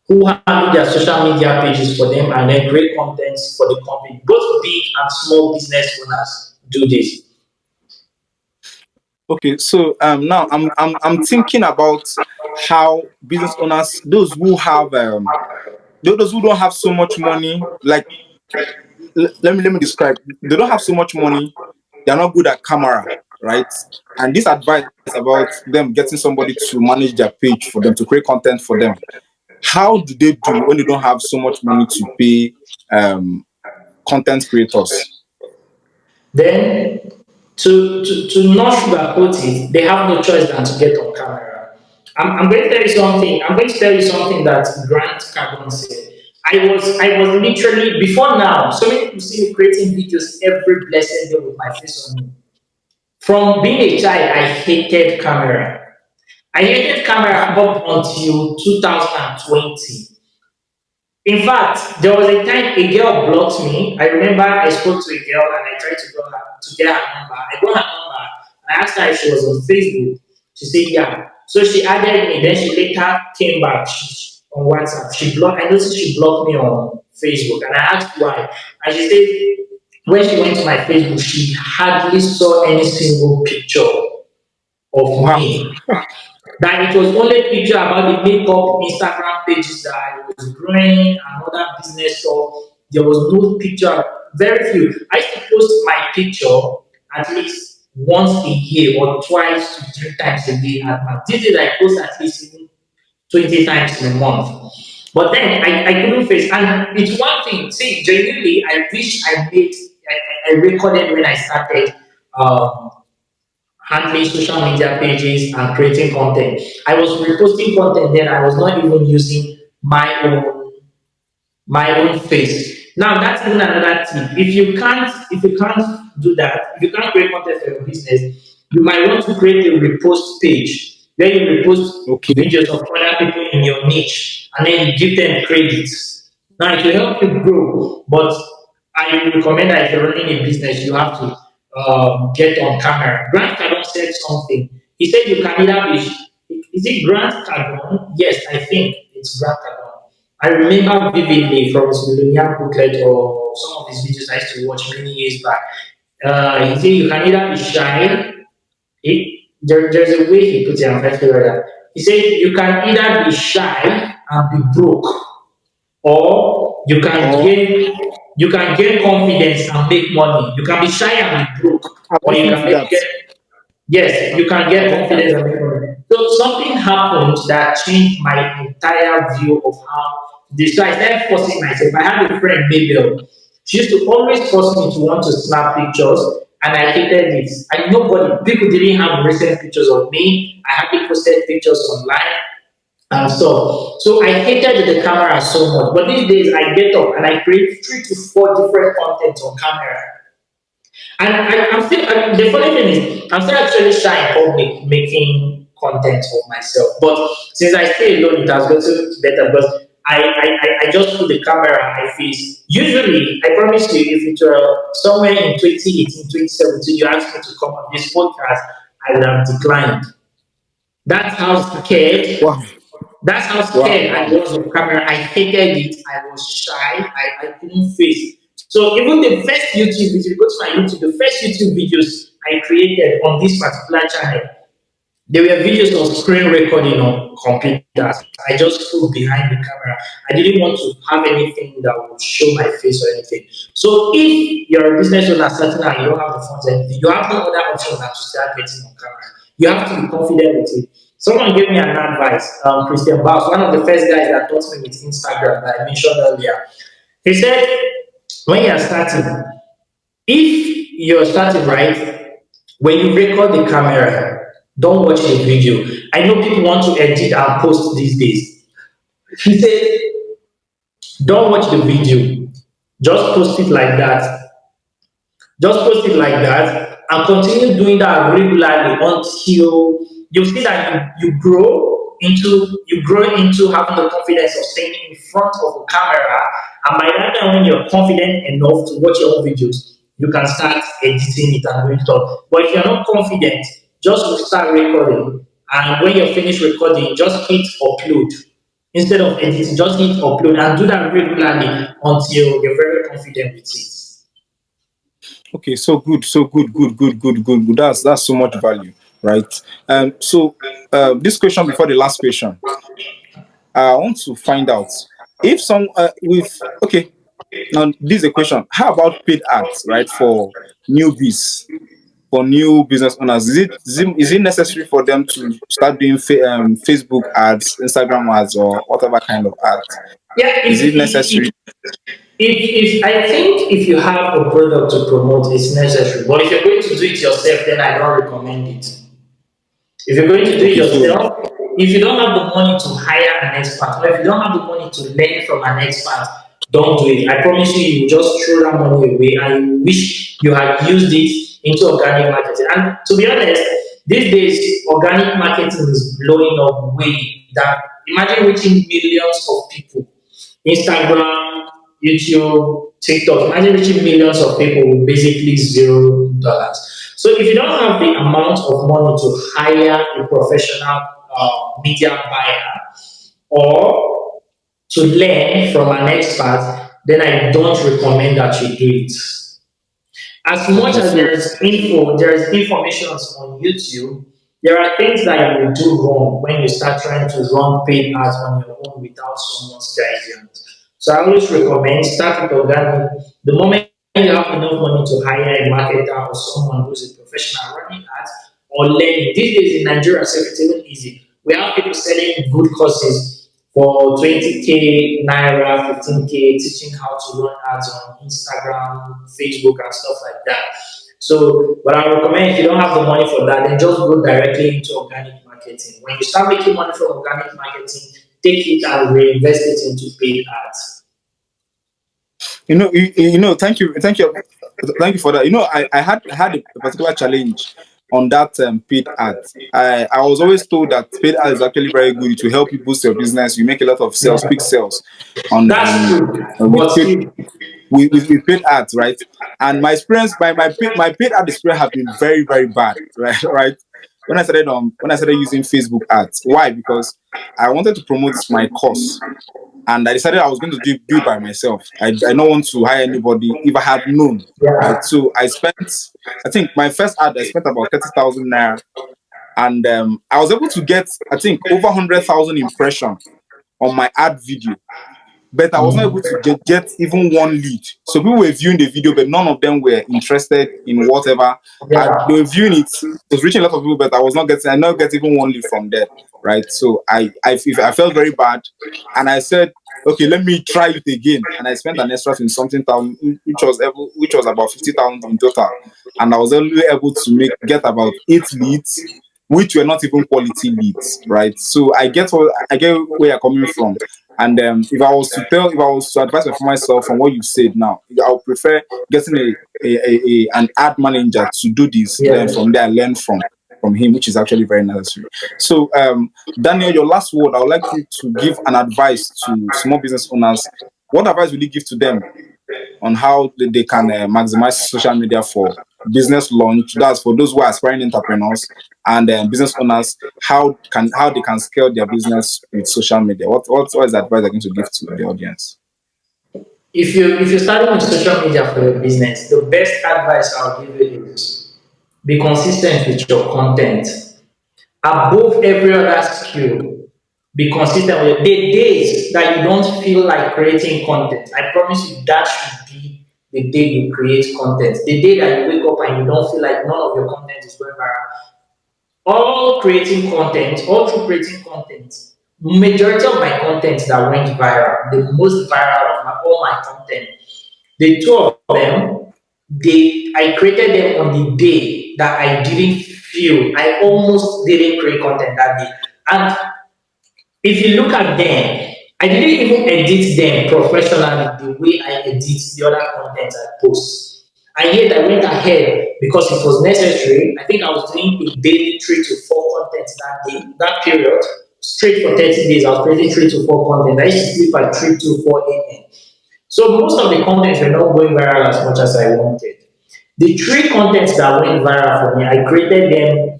who handle their social media pages for them and then create content for the company. Both big and small business owners do this. Okay, so now I'm thinking about how business owners, those who have those who don't have so much money, like let me describe. They don't have so much money. They're not good at camera, right? And this advice about them getting somebody to manage their page for them to create content for them. How do they do when they don't have so much money to pay um, content creators? Then, to not sugarcoat it, they have no choice than to get on camera. I'm going to tell you something. I'm going to tell you something that Grant Cardone said. I was literally before now. So many people see me creating videos every blessed day with my face on it. From being a child, I hated camera. I hated camera up until 2020. In fact, there was a time a girl blocked me. I remember I spoke to a girl and I tried to get her number. I got her number and I asked her if she was on Facebook. She said yeah. So she added me. Then she later came back on WhatsApp. She blocked. I noticed she blocked me on Facebook and I asked why. And she said when she went to my Facebook, she hardly saw any single picture of Wow. me. That it was only picture about the makeup Instagram pages that I was growing and other business stuff. There was no picture, very few. I used to post my picture at least once a year or twice to three times a day at max. This is I post at least even 20 times in a month. But then I couldn't face, and it's one thing. See, genuinely, I wish I recorded when I started um, handling social media pages and creating content. I was reposting content then. I was not even using my own face. Now that's even another tip. If you can't do that, if you can't create content for your business, you might want to create a repost page where you repost Okay. videos of other people in your niche and then you give them credits. Now it will help you grow, but I recommend that if you're running a business, you have to get on camera. Grant Cardone said something. He said you can either be. Is it Grant Cardone? Yes, I think it's Grant Cardone. I remember vividly from his Millennium booklet or some of his videos I used to watch many years back. He said you can either be shy. There's a way he puts it, I'm trying to figure it out. He said you can either be shy and be broke, or Or you can gain confidence and make money. You can be shy and be broke, I've or you listened can to make that. get yes, you can I've get heard that. confidence and make money. So something happened that changed my entire view of how this. So I started forcing myself. I had a friend, Mabel. She used to always force me to want to snap pictures, and I hated it. And nobody, people didn't have recent pictures of me. I hardly posted pictures online and stuff. So I hated the camera so much. But these days, I get up and I create 3 to 4 different contents on camera. And I'm still, the funny thing is, I'm still actually shy in public making content of myself. But since I stay alone, it has gotten better because I just put the camera on my face. Usually, I promise you, if it were somewhere in 2018, 2017, you asked me to come on this podcast, I would have declined. That's how scared Wow. that's how Wow. scared I Wow. was of camera. I hated it. I was shy. I couldn't face. So even the first YouTube, if you go to my YouTube, the first YouTube videos I created on this particular channel, they were videos of screen recording on computers. I just put behind the camera. I didn't want to have anything that would show my face or anything. So if you're a business owner starting out, you don't have the funds or anything, you have no other option than to start getting on camera. You have to be confident with it. Someone gave me an advice, Christian Baus, one of the first guys that taught me with Instagram that I mentioned earlier. He said, when you're starting, If you're starting right, when you record the camera, don't watch the video. I know people want to edit and post these days. He said, don't watch the video. Just post it like that. Just post it like that and continue doing that regularly until you see that you grow into having the confidence of staying in front of a camera. And by that time, when you're confident enough to watch your own videos, you can start editing it and doing stuff. But if you're not confident, just start recording. And when you're finished recording, just hit upload. Instead of editing, just hit upload and do that regularly until you're very confident with it. Okay, so good, so good, good, good, good, good, good. That's so much value, right? So this question before the last question, I want to find out if some with okay. Now this is a question. How about paid ads, right, for newbies, for new business owners? Is it necessary for them to start doing Facebook ads, Instagram ads, or whatever kind of ads? Yeah, Is it necessary? if I think if you have a product to promote, it's necessary. But if you're going to do it yourself, then I don't recommend it. If you're going to do it Okay, so yourself, if you don't have the money to hire an expert, or if you don't have the money to learn from an expert, don't do it. I promise you, you will just throw that money away and you wish you had used it into organic marketing. And to be honest, these days, organic marketing is blowing up way that imagine reaching millions of people. Instagram, YouTube, TikTok, imagine reaching millions of people with basically $0. So if you don't have the amount of money to hire a professional media buyer or to learn from an expert, then I don't recommend that you do it. As much okay, as so there is information on YouTube, there are things that you will do wrong when you start trying to run paid ads on your own without someone's guidance. So I always recommend start with organic. The moment you have enough money to hire a marketer or someone who's a professional running ads or learning. These days in Nigeria, so it's even easy. We have people selling good courses for 20K naira, 15K, teaching how to run ads on Instagram, Facebook, and stuff like that. So, what I recommend if you don't have the money for that, then just go directly into organic marketing. When you start making money from organic marketing, take it and reinvest it into paid ads. thank you for that. I had a particular challenge on that paid ad. I was always told that paid ad is actually very good. It will help you boost your business. You make a lot of sales, quick Yeah, sales on that's true. with But paid still, with paid ads, right? And my experience, my paid ad experience have been very very bad, right? Right. When I started using Facebook ads, why? Because I wanted to promote my course, and I decided I was going to do it by myself. I don't want to hire anybody if I had known, right? yeah, So I think my first ad, I spent about 30,000 naira, and I was able to get, I think, over 100,000 impression on my ad video, but I was not able to get even one lead. So people were viewing the video, but none of them were interested in whatever. They were yeah. viewing it. It was reaching a lot of people, but I not get even one lead from there, right? So I felt very bad, and I said, okay, let me try it again. And I spent an extra in something thousand, which was about 50,000 in total, and I was only able to get about 8 leads, which were not even quality leads, right? So I get where you're coming from. And if I was to advise for myself from what you've said now, I would prefer getting an ad manager to do this. Then Yeah. from there, I learn from him, which is actually very necessary. So, Daniel, your last word. I would like you to give an advice to small business owners. What advice will you give to them on how they can maximize social media for business launch? That's for those who are aspiring entrepreneurs and business owners. How they can scale their business with social media? What is the advice I'm going to give to the audience? If you're starting with social media for your business, the best advice I'll give you is be consistent with your content. Above every other skill, be consistent with it. The days that you don't feel like creating content, I promise you that should be the day you create content. The day that you wake up and you don't feel like none of your content is going viral, all through creating content, majority of my content that went viral, the most viral of all my content, the two of them I created them on the day that I didn't feel, I almost didn't create content that day. And if you look at them, I didn't even edit them professionally the way I edit the other content I post. And yet I went ahead because it was necessary. I think I was doing a daily 3 to 4 contents that day, that period, straight for 30 days. I was creating 3 to 4 content. I used to sleep at 3 to 4 a.m. So most of the contents were not going viral as much as I wanted. The 3 contents that went viral for me, I created them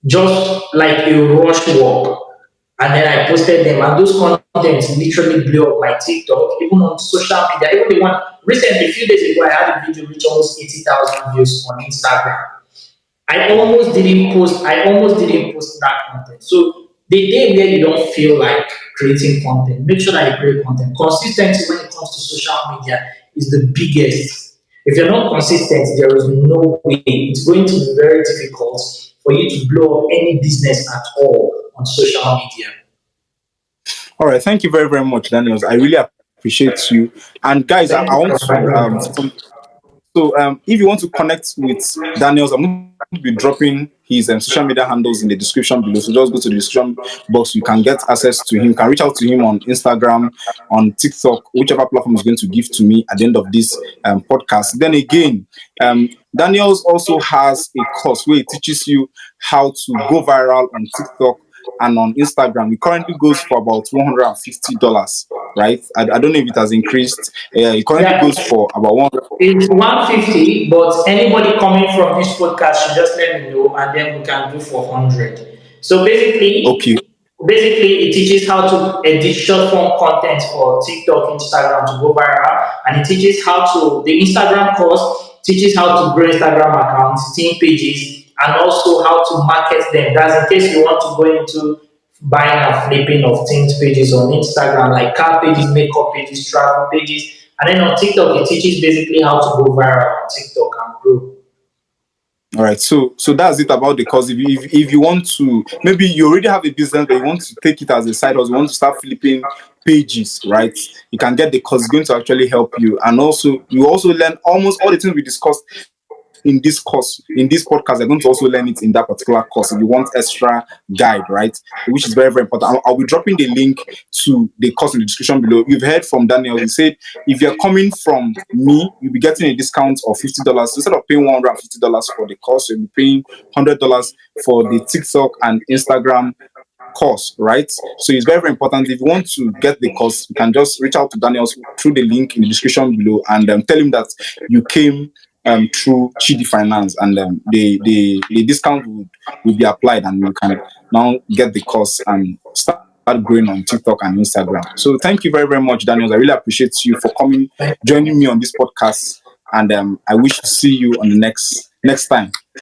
just like a rush work. And then I posted them, and those contents literally blew up my TikTok, even on social media. Even the one recently, a few days ago, I had a video reach almost 80,000 views on Instagram. I almost didn't post that content. So the day where you don't feel like creating content, make sure that you create content. Consistency when it comes to social media is the biggest. If you're not consistent, there is no way. It's going to be very difficult for you to blow up any business at all on social media. All right, thank you very very much, Daniels. I really appreciate you. And guys, I, Thank I you want for to having me. so if you want to connect with Daniels, I'm going to be dropping his social media handles in the description below. So just go to the description box. You can get access to him. You can reach out to him on Instagram, on TikTok, whichever platform is going to give to me at the end of this podcast. Then again, Daniels also has a course where he teaches you how to go viral on TikTok and on Instagram. It currently goes for about $150, right? I don't know if it has increased. It currently Yeah, goes for about 100. it's 150, but anybody coming from this podcast should just let me know, and then we can do for 100. So Okay. basically, it teaches how to edit short form content for TikTok, Instagram to go viral, and it teaches how to the Instagram course teaches how to grow Instagram accounts, team pages, and also how to market them. That's in case you want to go into buying and flipping of things pages on Instagram, like car pages, makeup pages, travel pages. And then on TikTok, it teaches basically how to go viral on TikTok and grow. All right, so that's it about the course. If you want to, maybe you already have a business but you want to take it as a side, or you want to start flipping pages, right? You can get the course. It's going to actually help you, and also you also learn almost all the things we discussed in this course, in this podcast. You're going to also learn it in that particular course if you want extra guide, right? Which is very very important. I'll be dropping the link to the course in the description below. You've heard from Daniel. He said if you're coming from me, you'll be getting a discount of $50 instead of paying $150 for the course. You'll be paying $100 for the TikTok and Instagram course, right? So it's very, very important. If you want to get the course, you can just reach out to Daniel through the link in the description below, and tell him that you came through Chidi Finance, and the discount will be applied, and you can now get the course and start growing on TikTok and Instagram. So thank you very, very much, Daniel. I really appreciate you for coming, joining me on this podcast, and I wish to see you on the next time.